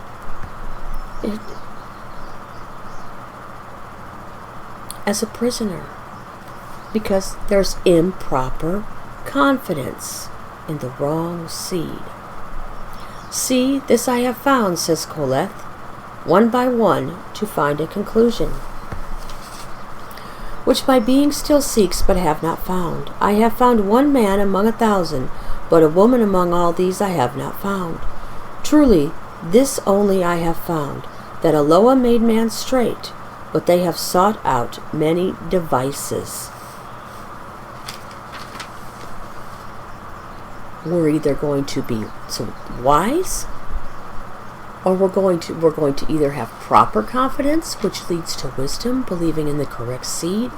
As a prisoner, because there's improper confidence in the wrong seed. See, this I have found, says Koleth, one by one to find a conclusion, which my being still seeks but have not found. I have found one man among 1,000, but a woman among all these I have not found. Truly, this only I have found, that Eloah made man straight, but they have sought out many devices. We're either going to be so wise, or we're going to either have proper confidence, which leads to wisdom, believing in the correct seed,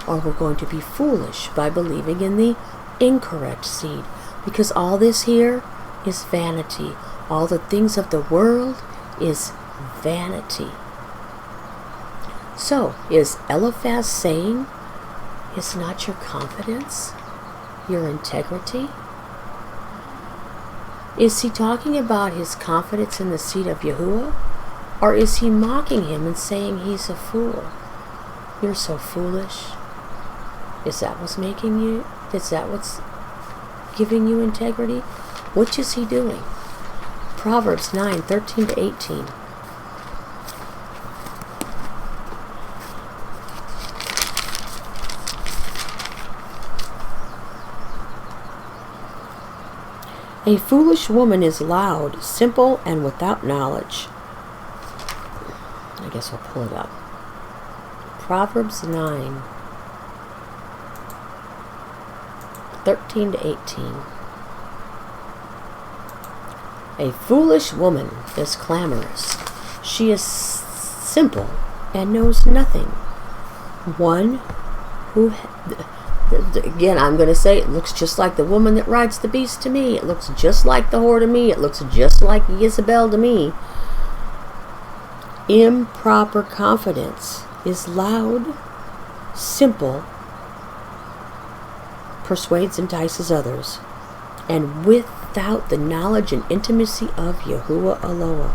or we're going to be foolish by believing in the incorrect seed. Because all this here is vanity. All the things of the world is vanity. So, is Eliphaz saying, is not your confidence your integrity? Is he talking about his confidence in the seed of Yahuwah? Or is he mocking him and saying he's a fool? You're so foolish. Is that what's making you? Is that what's giving you integrity? Which is he doing? Proverbs 9:13-18. A foolish woman is loud, simple, and without knowledge. I guess I'll pull it up. Proverbs 9, 13 to 18. A foolish woman is clamorous. She is simple and knows nothing. One who, again, I'm going to say it looks just like the woman that rides the beast to me. It looks just like the whore to me. It looks just like Jezebel to me. Improper confidence is loud, simple, persuades, entices others, and without the knowledge and intimacy of Yahuwah Eloah.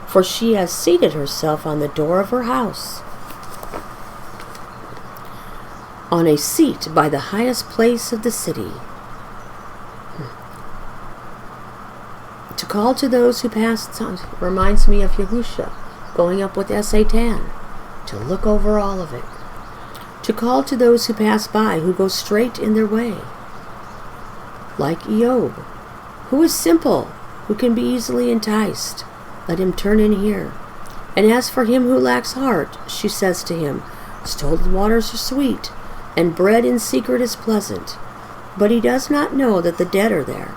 For she has seated herself on the door of her house, on a seat by the highest place of the city, to call to those who pass. Reminds me of Yahusha going up with Satan to look over all of it. To call to those who pass by, who go straight in their way. Like Iyob, who is simple, who can be easily enticed. Let him turn in here. And as for him who lacks heart, she says to him, stolen waters are sweet, and bread in secret is pleasant. But he does not know that the dead are there.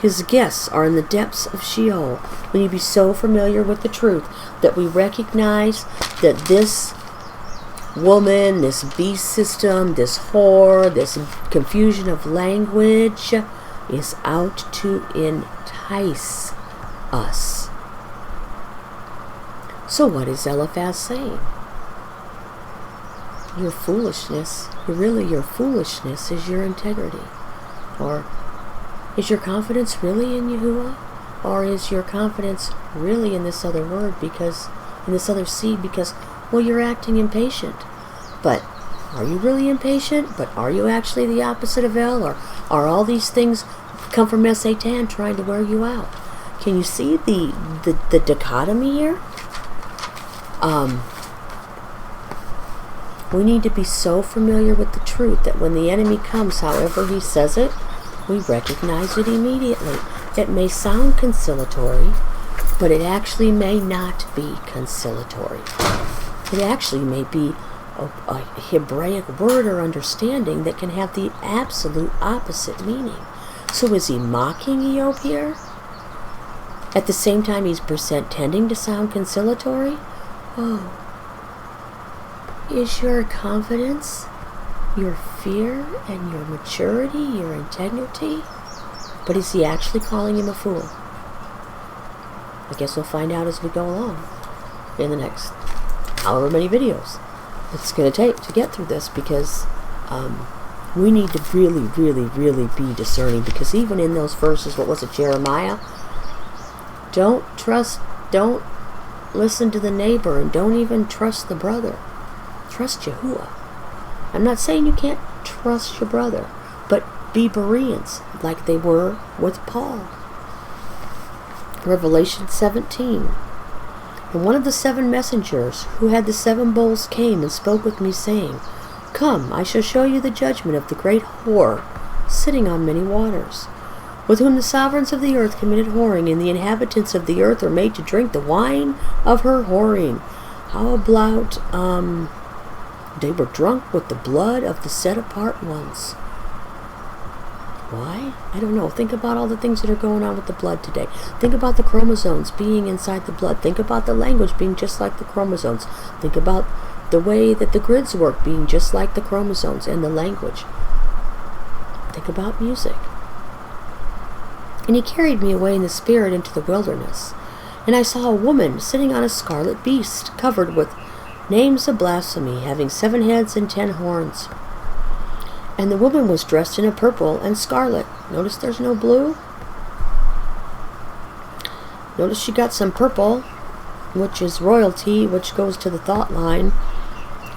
His guests are in the depths of Sheol. When you be so familiar with the truth that we recognize that this woman, this beast system, this whore, this confusion of language is out to entice us. So what is Eliphaz saying? Your foolishness, your foolishness is your integrity. Or is your confidence really in Yahuwah? Or is your confidence really in this other word, because in this other seed, because, well, you're acting impatient. But are you really impatient? But are you actually the opposite of El? Or are all these things come from Satan trying to wear you out? Can you see the dichotomy here? We need to be so familiar with the truth that when the enemy comes, however he says it, we recognize it immediately. It may sound conciliatory, but it actually may not be conciliatory. It actually may be a Hebraic word or understanding that can have the absolute opposite meaning. So is he mocking Iyob here? At the same time he's pretending to sound conciliatory? Oh. Is your confidence, your fear, and your maturity, your integrity? But is he actually calling him a fool? I guess we'll find out as we go along in the next however many videos it's going to take to get through this, because we need to really be discerning, because even in those verses, what was it, Jeremiah? Don't listen to the neighbor, and don't even trust the brother. Trust Yahuwah. I'm not saying you can't trust your brother, but be Bereans like they were with Paul. Revelation 17. And one of the 7 messengers who had the 7 bowls came and spoke with me, saying, Come, I shall show you the judgment of the great whore, sitting on many waters, with whom the sovereigns of the earth committed whoring, and the inhabitants of the earth are made to drink the wine of her whoring. How about, they were drunk with the blood of the set-apart ones. Why? I don't know. Think about all the things that are going on with the blood today. Think about the chromosomes being inside the blood. Think about the language being just like the chromosomes. Think about the way that the grids work being just like the chromosomes and the language. Think about music. And he carried me away in the spirit into the wilderness. And I saw a woman sitting on a scarlet beast, covered with names of blasphemy, having 7 heads and 10 horns. And the woman was dressed in a purple and scarlet. Notice there's no blue. Notice she got some purple, which is royalty, which goes to the thought line.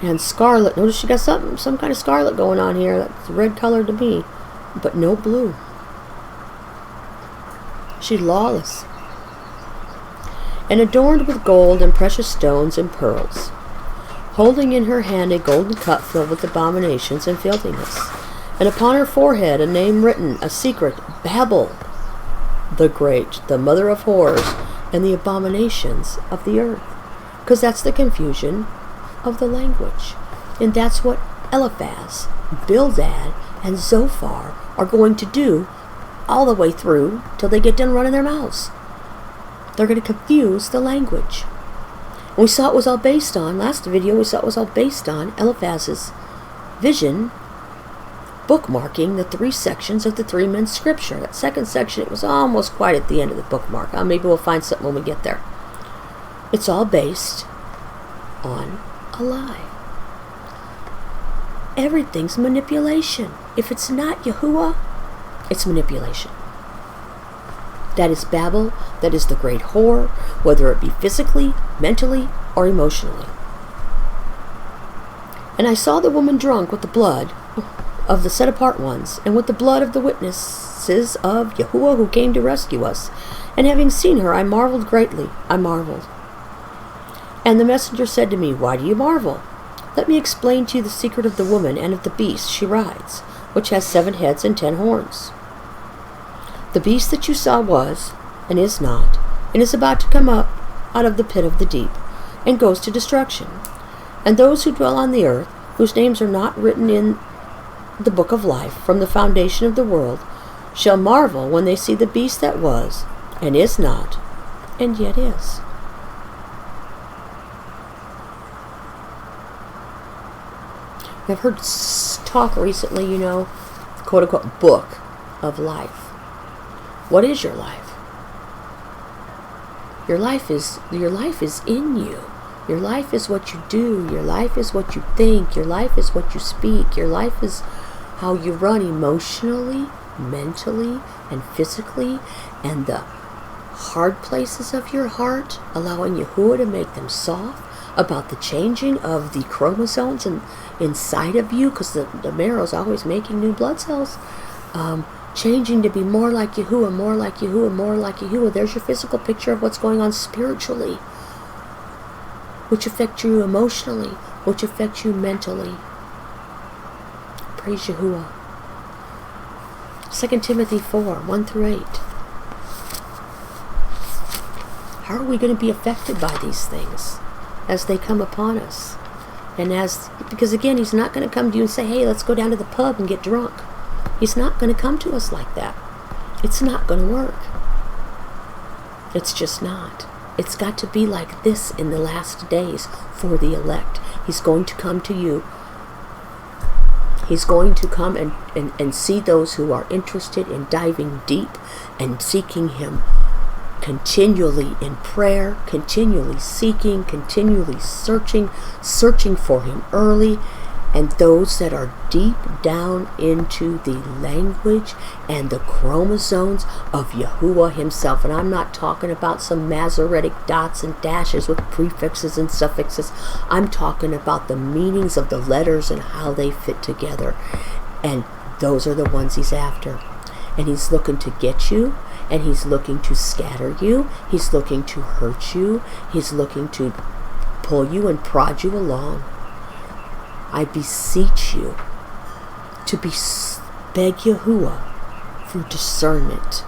And scarlet. Notice she got some kind of scarlet going on here. That's red color to me. But no blue. She's lawless. And adorned with gold and precious stones and pearls, holding in her hand a golden cup filled with abominations and filthiness, and upon her forehead a name written, a secret, Babel, the great, the mother of horrors, and the abominations of the earth. Because that's the confusion of the language. And that's what Eliphaz, Bildad, and Zophar are going to do all the way through till they get done running their mouths. They're going to confuse the language. And we saw it was all based on, last video, we saw it was all based on Eliphaz's vision, bookmarking the 3 sections of the 3 men's scripture. That second section, it was almost quite at the end of the bookmark. Maybe we'll find something when we get there. It's all based on a lie. Everything's manipulation. If it's not Yahuwah, it's manipulation. That is Babel. That is the great whore, whether it be physically, mentally, or emotionally. And I saw the woman drunk with the blood of the set-apart ones, and with the blood of the witnesses of Yahuwah who came to rescue us. And having seen her, I marveled greatly. I marveled. And the messenger said to me, Why do you marvel? Let me explain to you the secret of the woman and of the beast she rides, which has 7 heads and 10 horns. The beast that you saw was, and is not, and is about to come up out of the pit of the deep, and goes to destruction. And those who dwell on the earth, whose names are not written in the book of life from the foundation of the world, shall marvel when they see the beast that was, and is not, and yet is. I've heard talk recently, quote-unquote, book of life. What is your life? Your life is in you. Your life is what you do. Your life is what you think. Your life is what you speak. Your life is how you run emotionally, mentally, and physically, and the hard places of your heart, allowing Yahuwah to make them soft, about the changing of the chromosomes inside of you, because the marrow is always making new blood cells, changing to be more like Yahuwah, more like Yahuwah, more like Yahuwah. There's your physical picture of what's going on spiritually, which affects you emotionally, which affects you mentally. Praise Yahuwah. 2 Timothy 4, 1 through 8. How are we going to be affected by these things as they come upon us? Because again, he's not going to come to you and say, hey, let's go down to the pub and get drunk. He's not going to come to us like that. It's not going to work. It's just not. It's got to be like this in the last days for the elect. He's going to come to you. He's going to come and see those who are interested in diving deep and seeking him continually in prayer, continually seeking, continually searching for him early, and those that are deep down into the language and the chromosomes of Yahuwah himself. And I'm not talking about some Masoretic dots and dashes with prefixes and suffixes. I'm talking about the meanings of the letters and how they fit together. And those are the ones he's after. And he's looking to get you, and he's looking to scatter you. He's looking to hurt you. He's looking to pull you and prod you along. I beseech you to beg Yahuwah for discernment.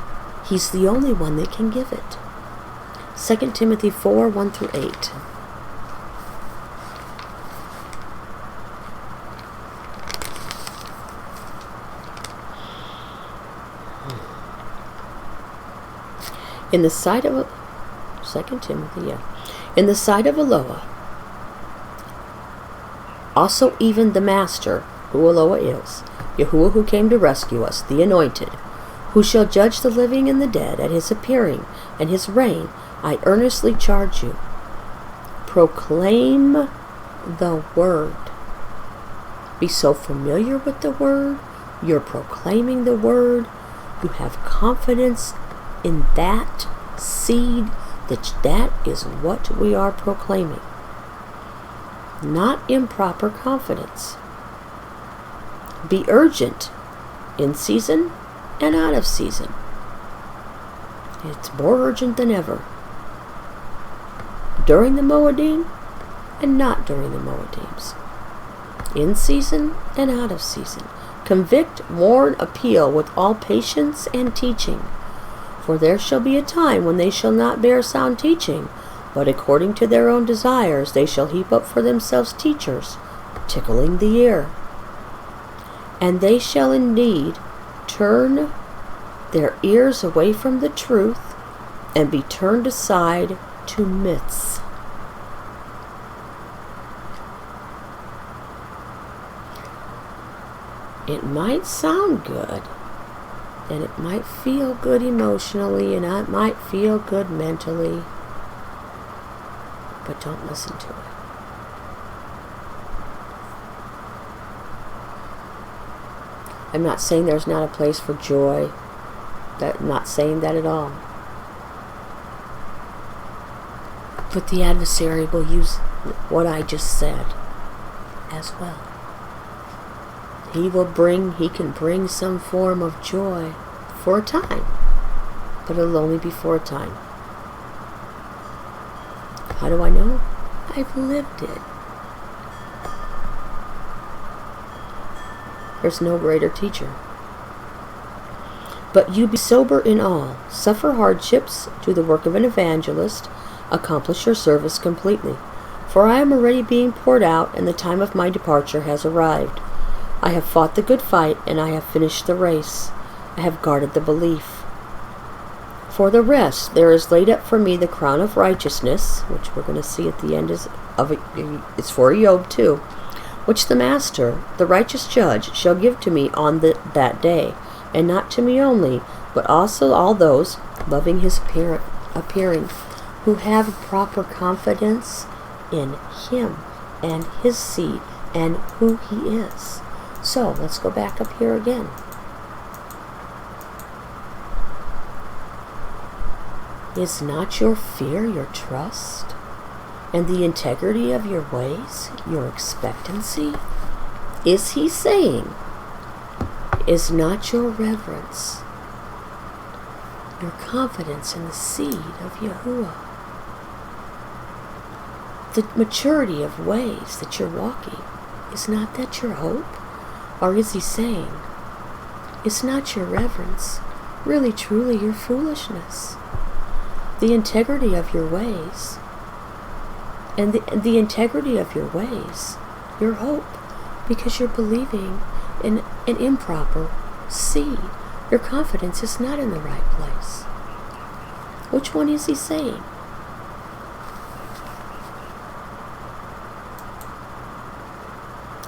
He's the only one that can give it. 2 Timothy 4, 1 through 8. In the sight of 2 Timothy, in the sight of Eloah, also even the Master, who Eloah is, Yahuwah who came to rescue us, the Anointed, who shall judge the living and the dead at his appearing and his reign, I earnestly charge you, proclaim the word. Be so familiar with the word, you're proclaiming the word, you have confidence in that seed, that is what we are proclaiming. Not improper confidence. Be urgent in season and out of season. It's more urgent than ever. During the Moedim and not during the Moedims. In season and out of season. Convict, warn, appeal with all patience and teaching. For there shall be a time when they shall not bear sound teaching, but according to their own desires they shall heap up for themselves teachers, tickling the ear. And they shall indeed turn their ears away from the truth, and be turned aside to myths. It might sound good, and it might feel good emotionally, and it might feel good mentally, but don't listen to it. I'm not saying there's not a place for joy. I'm not saying that at all. But the adversary will use what I just said as well. He can bring some form of joy for a time, but it'll only be for a time. How do I know? I've lived it. There's no greater teacher. But you be sober in all, suffer hardships, do the work of an evangelist, accomplish your service completely. For I am already being poured out, and the time of my departure has arrived. I have fought the good fight, and I have finished the race. I have guarded the belief. For the rest, there is laid up for me the crown of righteousness, which we're going to see at the end it's for Iyob too, which the Master, the righteous judge, shall give to me on that day, and not to me only, but also all those, loving his appearing, who have proper confidence in him and his seed and who he is. So, let's go back up here again. Is not your fear your trust? And the integrity of your ways your expectancy? Is he saying, is not your reverence your confidence in the seed of Yahuwah? The maturity of ways that you're walking, is not that your hope? Or is he saying, is not your reverence really truly your foolishness? The integrity of your ways, and the integrity of your ways, your hope, because you're believing in an improper seed. Your confidence is not in the right place. Which one is he saying?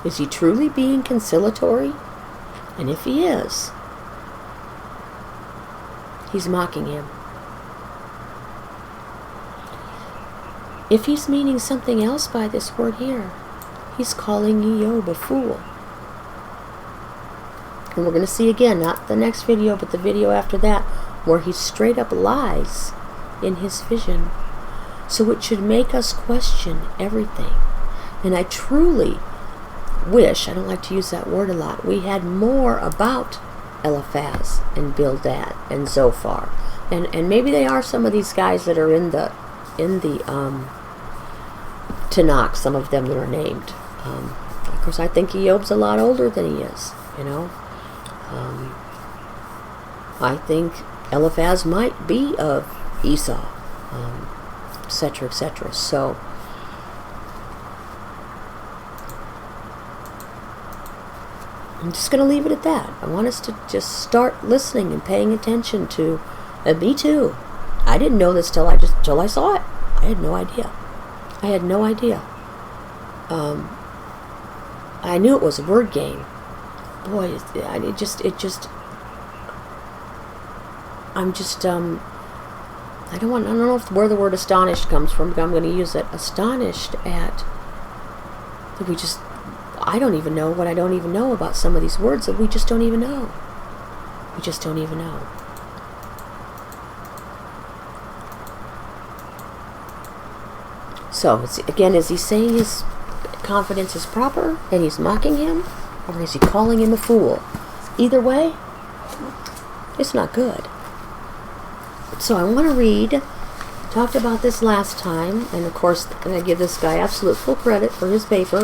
Is he truly being conciliatory? And if he is, he's mocking him. If he's meaning something else by this word here, he's calling Iyob a fool. And we're going to see again, not the next video, but the video after that, where he straight up lies in his vision. So it should make us question everything. And I truly wish, I don't like to use that word a lot, we had more about Eliphaz and Bildad and Zophar. And maybe they are some of these guys that are in the Tanakh, some of them that are named. Of course, I think Iyob's a lot older than he is, you know. I think Eliphaz might be of Esau, etc., etc. So, I'm just going to leave it at that. I want us to just start listening and paying attention to, and me too. I didn't know this till I saw it. I had no idea. I knew it was a word game. Boy, I don't know where the word astonished comes from, but I'm going to use it. Astonished at that I don't even know what I don't even know about some of these words that we just don't even know. We just don't even know. So, again, is he saying his confidence is proper and he's mocking him? Or is he calling him a fool? Either way, it's not good. So I want to read, talked about this last time, and of course I give this guy absolute full credit for his paper.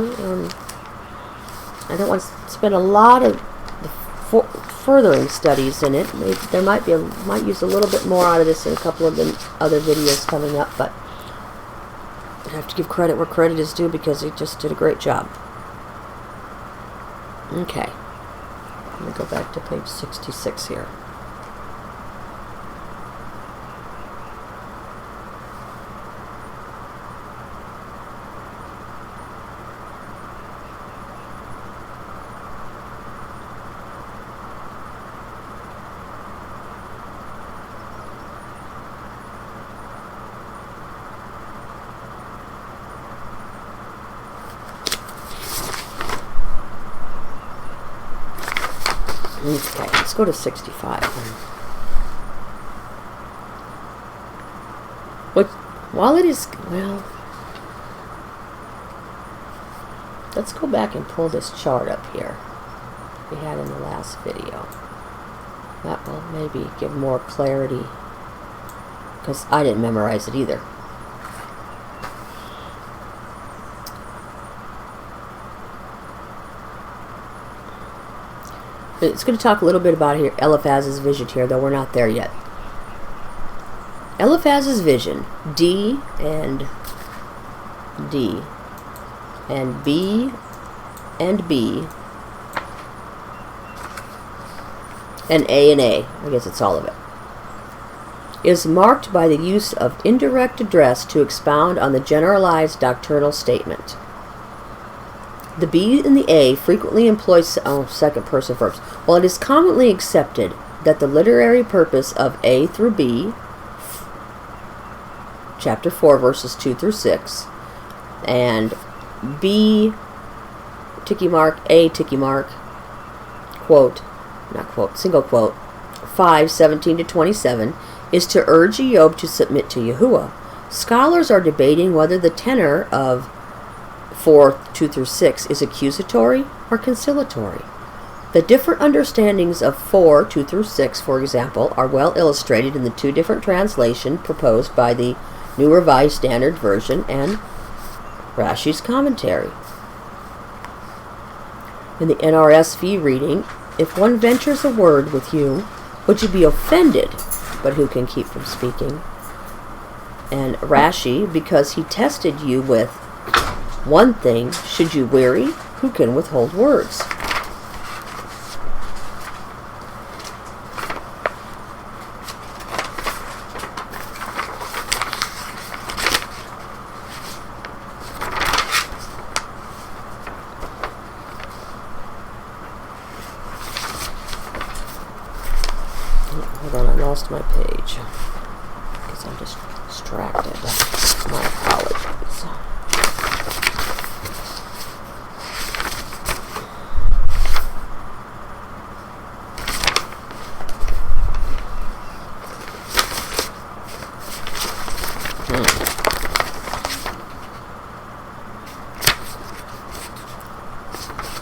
I don't want to spend a lot of furthering studies in it. There might use a little bit more out of this in a couple of the other videos coming up, but I have to give credit where credit is due because he just did a great job. Okay, I'm going to go back to page 66 here. Okay, let's go to 65. While it is, well, let's go back and pull this chart up here we had in the last video. That will maybe give more clarity, because I didn't memorize it either. It's going to talk a little bit about here Eliphaz's vision here, though we're not there yet. Eliphaz's vision, D and B and B and A, I guess it's all of it, is marked by the use of indirect address to expound on the generalized doctrinal statement. The B and the A frequently employ second person verbs. While it is commonly accepted that the literary purpose of A through B, chapter 4, verses 2 through 6, and B, ticky mark, A, ticky mark, quote, not quote, single quote, 5:17 to 27, is to urge Iyob to submit to Yahuwah. Scholars are debating whether the tenor of 4:2 through 6 is accusatory or conciliatory. The different understandings of 4:2 through 6, for example, are well illustrated in the two different translations proposed by the New Revised Standard Version and Rashi's commentary. In the NRSV reading, if one ventures a word with you, would you be offended, but who can keep from speaking? And Rashi, because he tested you with one thing, should you weary, who can withhold words? Hold on, I lost my page because I'm just distracted. My apologies.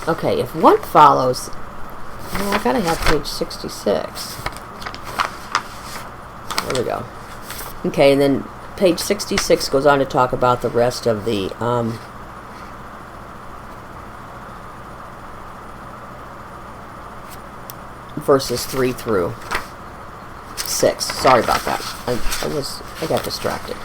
Okay, if one follows, well, I gotta have page 66. There we go. Okay, and then page 66 goes on to talk about the rest of the verses 3 through 6. Sorry about that. I got distracted.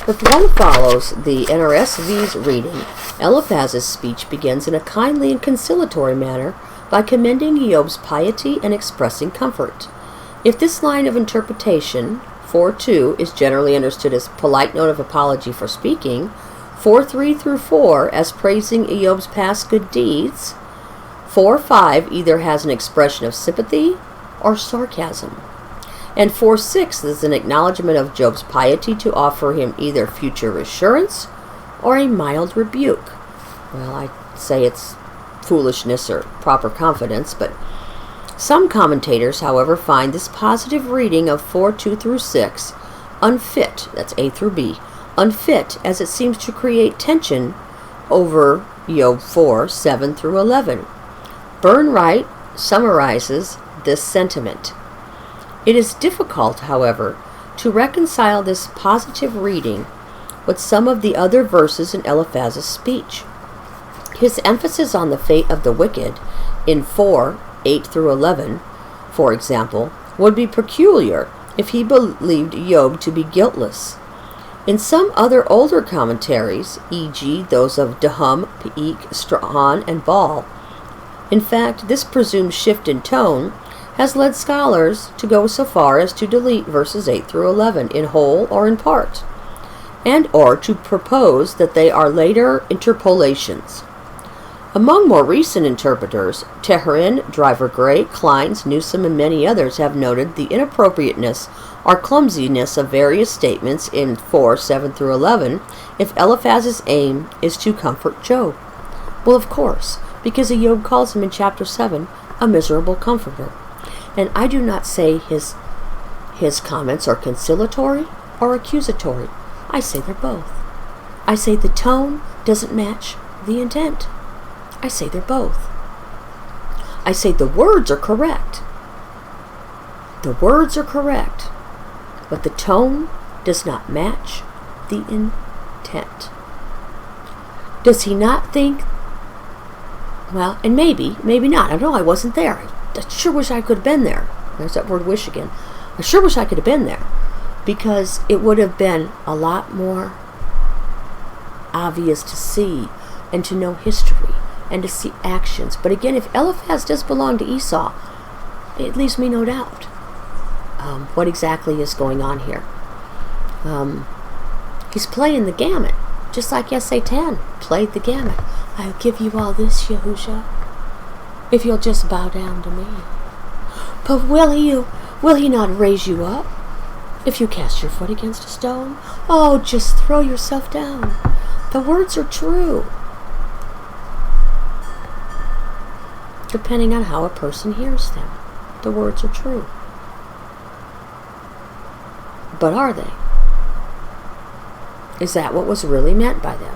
If one follows the NRSV's reading, Eliphaz's speech begins in a kindly and conciliatory manner by commending Iyob's piety and expressing comfort. If this line of interpretation, 4:2, is generally understood as polite note of apology for speaking, 4:3 through 4 as praising Iyob's past good deeds, 4:5 either has an expression of sympathy or sarcasm, and 4:6 is an acknowledgement of Job's piety to offer him either future assurance or a mild rebuke. Well, I'd say it's foolishness or proper confidence, but some commentators, however, find this positive reading of 4:2 through 6 unfit, that's A through B, unfit as it seems to create tension over Iyob 4:7 through 11. Burnwright summarizes this sentiment. It is difficult, however, to reconcile this positive reading with some of the other verses in Eliphaz's speech. His emphasis on the fate of the wicked in 4:8 through 11, for example, would be peculiar if he believed Iyob to be guiltless. In some other older commentaries, e.g. those of Dahum, Peik, Strahan, and Ball, in fact, this presumed shift in tone has led scholars to go so far as to delete verses 8 through 11 in whole or in part, and or to propose that they are later interpolations. Among more recent interpreters, Teherin, Driver Gray, Kleins, Newsom, and many others have noted the inappropriateness or clumsiness of various statements in 4:7 through 11 if Eliphaz's aim is to comfort Job. Well, of course, because Iyob calls him in chapter 7 a miserable comforter. And I do not say his comments are conciliatory or accusatory. I say they're both. I say the tone doesn't match the intent. I say they're both. I say the words are correct. The words are correct, but the tone does not match the intent. Does he not think, well, and maybe not. I don't know, I wasn't there. I sure wish I could have been there. There's that word wish again. I sure wish I could have been there, because it would have been a lot more obvious to see and to know history and to see actions. But again, if Eliphaz does belong to Esau, it leaves me no doubt what exactly is going on here. He's playing the gamut, just like Satan played the gamut. I'll give you all this, Yahusha, if you'll just bow down to me. But will he not raise you up if you cast your foot against a stone? Oh, just throw yourself down. The words are true, depending on how a person hears them. The words are true. But are they? Is that what was really meant by them?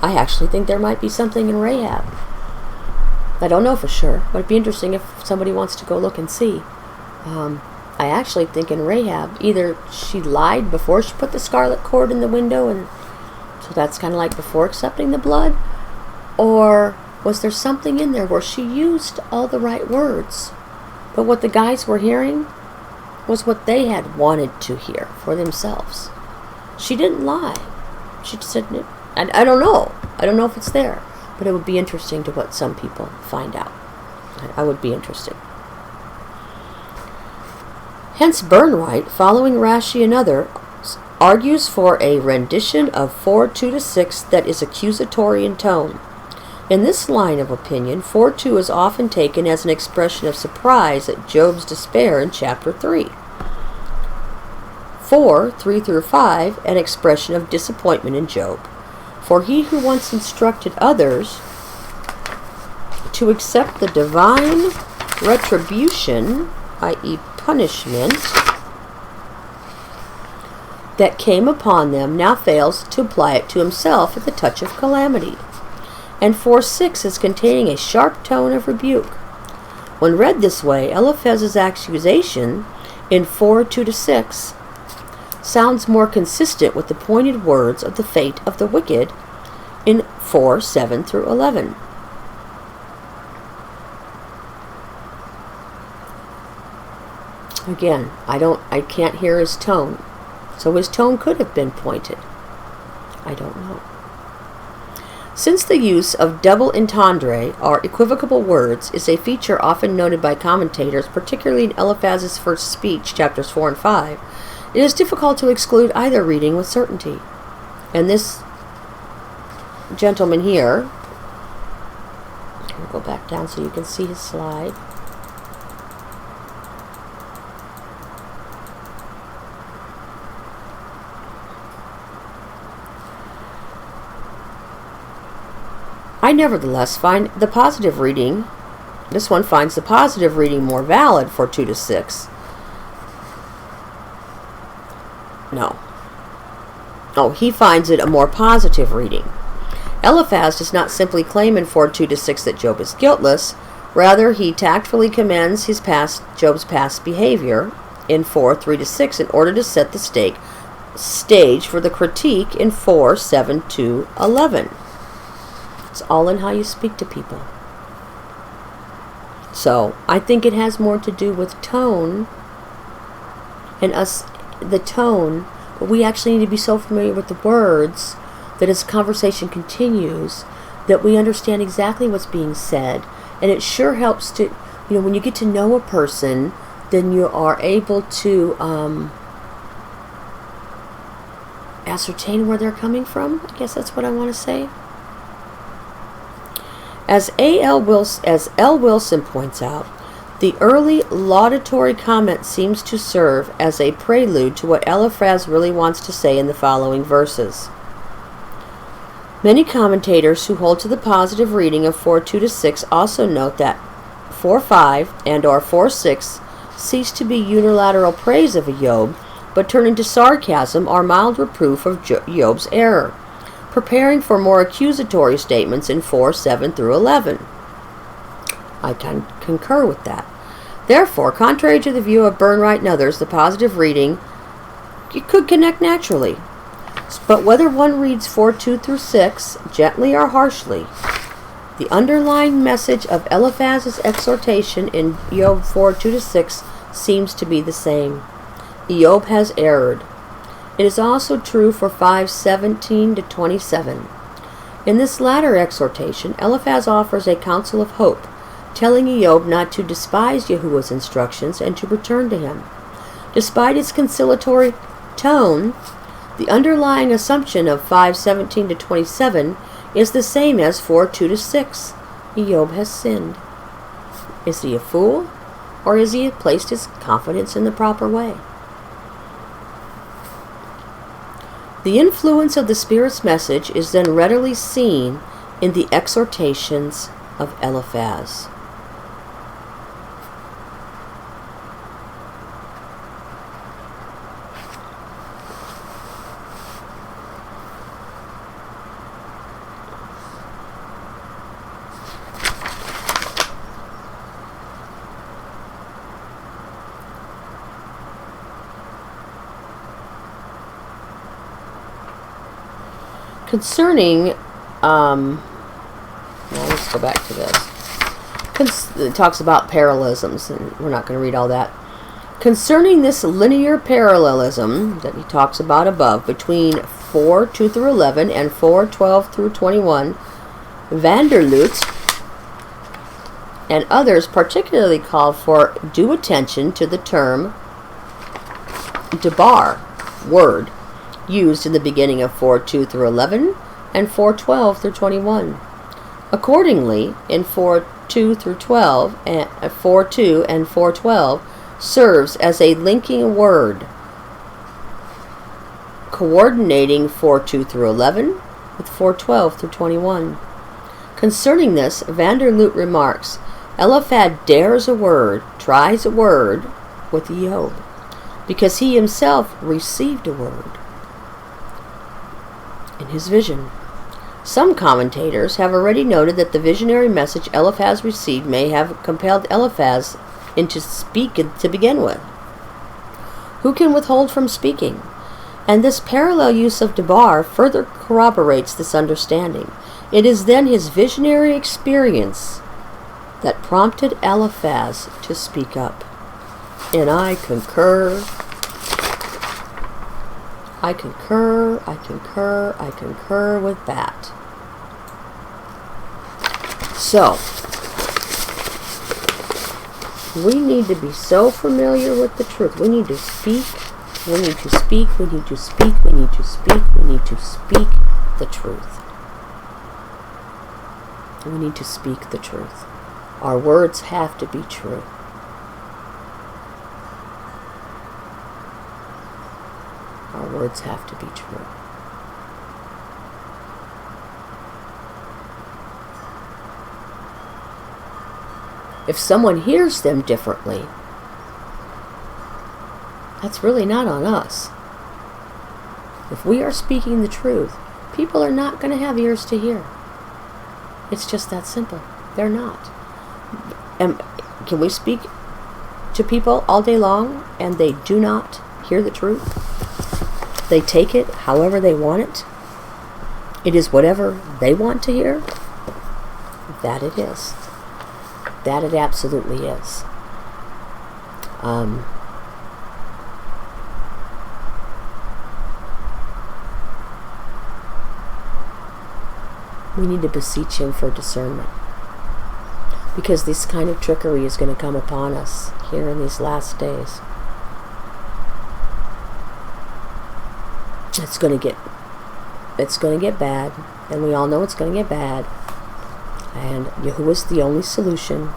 I actually think there might be something in Rahab. I don't know for sure, but it'd be interesting if somebody wants to go look and see. I actually think in Rahab, either she lied before she put the scarlet cord in the window, and so that's kind of like before accepting the blood, or was there something in there where she used all the right words, but what the guys were hearing was what they had wanted to hear for themselves? She didn't lie. She said, I don't know. I don't know if it's there, but it would be interesting to what some people find out. I would be interested. Hence, Burnwright, following Rashi and others, argues for a rendition of 4:2-6 that is accusatory in tone. In this line of opinion, 4:2 is often taken as an expression of surprise at Job's despair in chapter 3. 4:3 through 5, an expression of disappointment in Job. For he who once instructed others to accept the divine retribution, i.e. punishment, that came upon them now fails to apply it to himself at the touch of calamity. And 4:6 is containing a sharp tone of rebuke. When read this way, Eliphaz's accusation in 4:2-6 sounds more consistent with the pointed words of the fate of the wicked in 4:7 through 11. Again, I can't hear his tone. So his tone could have been pointed. I don't know. Since the use of double entendre, or equivocal words, is a feature often noted by commentators, particularly in Eliphaz's first speech, chapters 4 and 5, it is difficult to exclude either reading with certainty. And this gentleman here, I'll go back down so you can see his slide. I nevertheless find the positive reading, this one finds the positive reading more valid for 2-6. No. Oh, he finds it a more positive reading. Eliphaz does not simply claim in 4:2-6 that Job is guiltless. Rather, he tactfully commends Job's past behavior in 4:3-6 in order to set the stake stage for the critique in 4:7-11. It's all in how you speak to people. So I think it has more to do with tone and the tone, but we actually need to be so familiar with the words that as conversation continues, that we understand exactly what's being said. And it sure helps to, when you get to know a person, then you are able to ascertain where they're coming from. I guess that's what I want to say. As L. Wilson points out, the early laudatory comment seems to serve as a prelude to what Eliphaz really wants to say in the following verses. Many commentators who hold to the positive reading of 4:2-6 also note that 4:5 and/or 4:6 cease to be unilateral praise of Iyob, but turn into sarcasm or mild reproof of Iyob's error, preparing for more accusatory statements in 4:7-11. I can concur with that. Therefore, contrary to the view of Burnwright and others, the positive reading could connect naturally. But whether one reads 4:2-6 gently or harshly, the underlying message of Eliphaz's exhortation in Iyob 4:2-6 seems to be the same. Iyob has erred. It is also true for 5:17-27. In this latter exhortation, Eliphaz offers a counsel of hope, telling Iyob not to despise Yahuwah's instructions and to return to him. Despite its conciliatory tone, the underlying assumption of 5:17-27 is the same as 4:2-6. Iyob has sinned. Is he a fool, or has he placed his confidence in the proper way? The influence of the Spirit's message is then readily seen in the exhortations of Eliphaz. Concerning, let's go back to this. It talks about parallelisms, and we're not going to read all that. Concerning this linear parallelism that he talks about above between 4:2-11 and 4:12-21, Vanderloot and others particularly call for due attention to the term debar, word, used in the beginning of 4:2-11 and 4:12-21. Accordingly, in 4:2-12 and 4:2 and 4:12 serves as a linking word, coordinating 4:2-11 with 4:12-21. Concerning this, Vanderloot remarks, Eliphaz dares a word, tries a word with Iyob, because he himself received a word in his vision. Some commentators have already noted that the visionary message Eliphaz received may have compelled Eliphaz into speaking to begin with. Who can withhold from speaking? And this parallel use of debar further corroborates this understanding. It is then his visionary experience that prompted Eliphaz to speak up. And I concur with that. So, we need to be so familiar with the truth. We need to speak, we need to speak, we need to speak, we need to speak, we need to speak the truth. We need to speak the truth. Our words have to be true. Our words have to be true. If someone hears them differently, that's really not on us. If we are speaking the truth, people are not going to have ears to hear. It's just that simple. They're not. And can we speak to people all day long and they do not hear the truth? They take it however they want it. It is whatever they want to hear. That it is. That it absolutely is. We need to beseech him for discernment, because this kind of trickery is going to come upon us here in these last days. It's going to get bad, and we all know it's going to get bad. And Yahuwah is the only solution.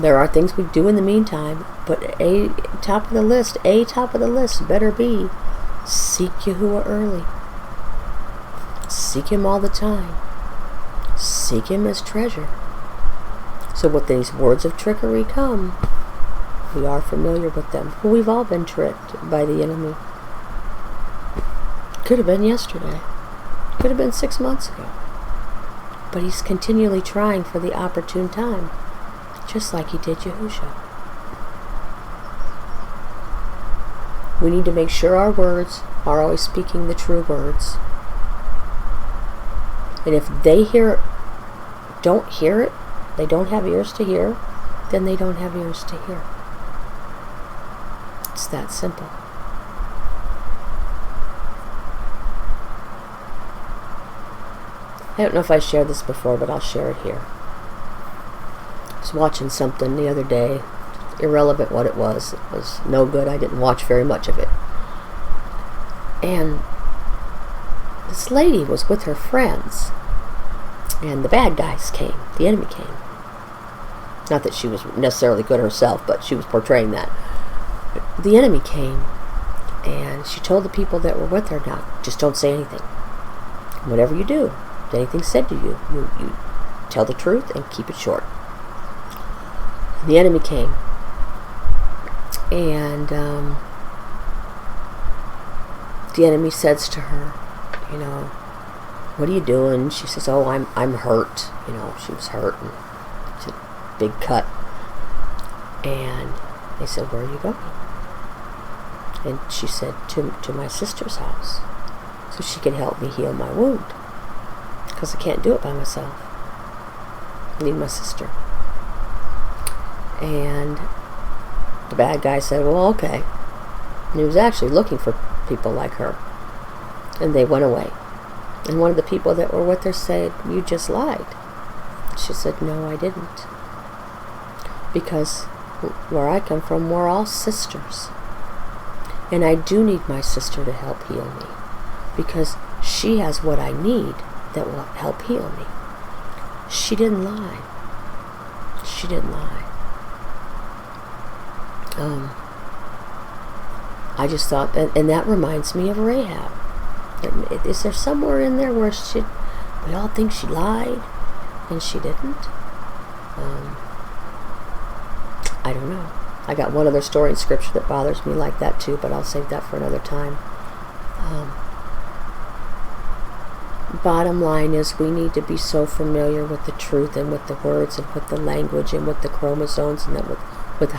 There are things we do in the meantime, but a top of the list better be seek Yahuwah early. Seek him all the time. Seek him as treasure. So when these words of trickery come, we are familiar with them. We've all been tricked by the enemy. Could have been yesterday. Could have been 6 months ago. But he's continually trying for the opportune time, just like he did Yahusha. We need to make sure our words are always speaking the true words. And if they don't hear it, they don't have ears to hear, then they don't have ears to hear. It's that simple. I don't know if I shared this before, but I'll share it here. I was watching something the other day, irrelevant what it was no good, I didn't watch very much of it. And this lady was with her friends, and the bad guys came, the enemy came. Not that she was necessarily good herself, but she was portraying that. The enemy came, and she told the people that were with her, now, just don't say anything. Whatever you do, if anything said to you, you tell the truth and keep it short. And the enemy came, and the enemy says to her, what are you doing? She says, oh, I'm hurt. She was hurt, and it's a big cut. And they said, where are you going? And she said, to my sister's house, so she can help me heal my wound, because I can't do it by myself. I need my sister. And the bad guy said, well, okay. And he was actually looking for people like her. And they went away. And one of the people that were with her said, you just lied. She said, no, I didn't. Because where I come from, we're all sisters. And I do need my sister to help heal me, because she has what I need that will help heal me. She didn't lie. She didn't lie. I just thought, and that reminds me of Rahab. Is there somewhere in there where we all think she lied and she didn't? I don't know. I got one other story in Scripture that bothers me like that too, but I'll save that for another time. Bottom line is, we need to be so familiar with the truth and with the words and with the language and with the chromosomes and then with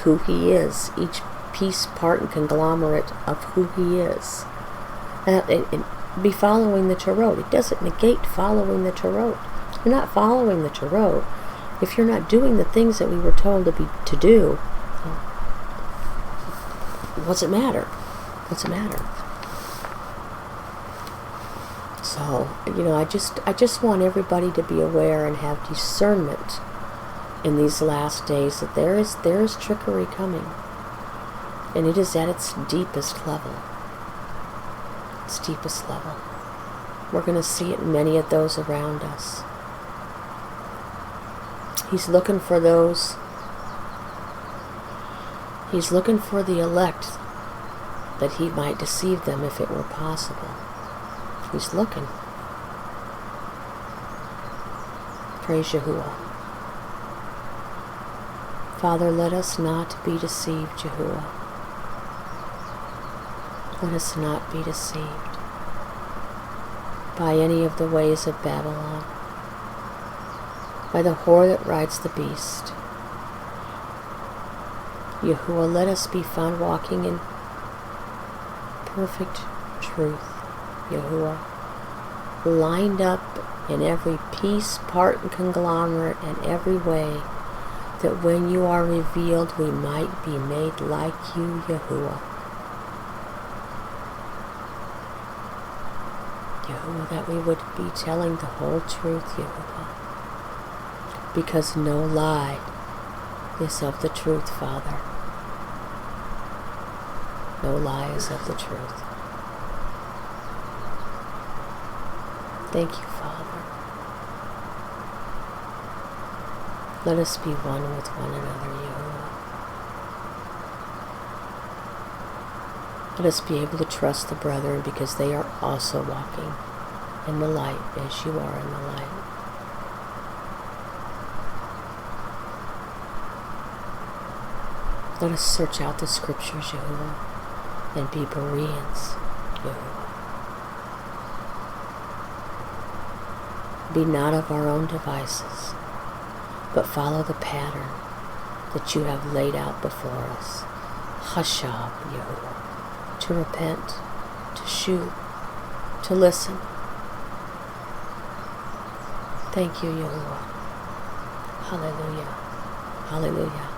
who he is, each piece, part, and conglomerate of who he is, and be following the Torah. It doesn't negate following the Torah. You're not following the Torah if you're not doing the things that we were told to do. What's it matter? What's it matter? So, I just want everybody to be aware and have discernment in these last days that there is trickery coming, and it is at its deepest level. Its deepest level. We're going to see it in many of those around us. He's looking for those. He's looking for the elect, that he might deceive them if it were possible. He's looking. Praise Yahuwah. Father, let us not be deceived, Yahuwah. Let us not be deceived by any of the ways of Babylon, by the whore that rides the beast, Yahuwah, let us be found walking in perfect truth, Yahuwah, lined up in every piece, part, and conglomerate, and every way, that when you are revealed, we might be made like you, Yahuwah. Yahuwah, that we would be telling the whole truth, Yahuwah, because no lie is of the truth, Father. No lie is of the truth. Thank you, Father. Let us be one with one another, Yahuwah. Let us be able to trust the brethren because they are also walking in the light as you are in the light. Let us search out the scriptures, Yahuwah, and be Bereans, Yahuwah. Be not of our own devices, but follow the pattern that you have laid out before us. Hashab, Yahuwah, to repent, to shoot, to listen. Thank you, Yahuwah. Hallelujah. Hallelujah.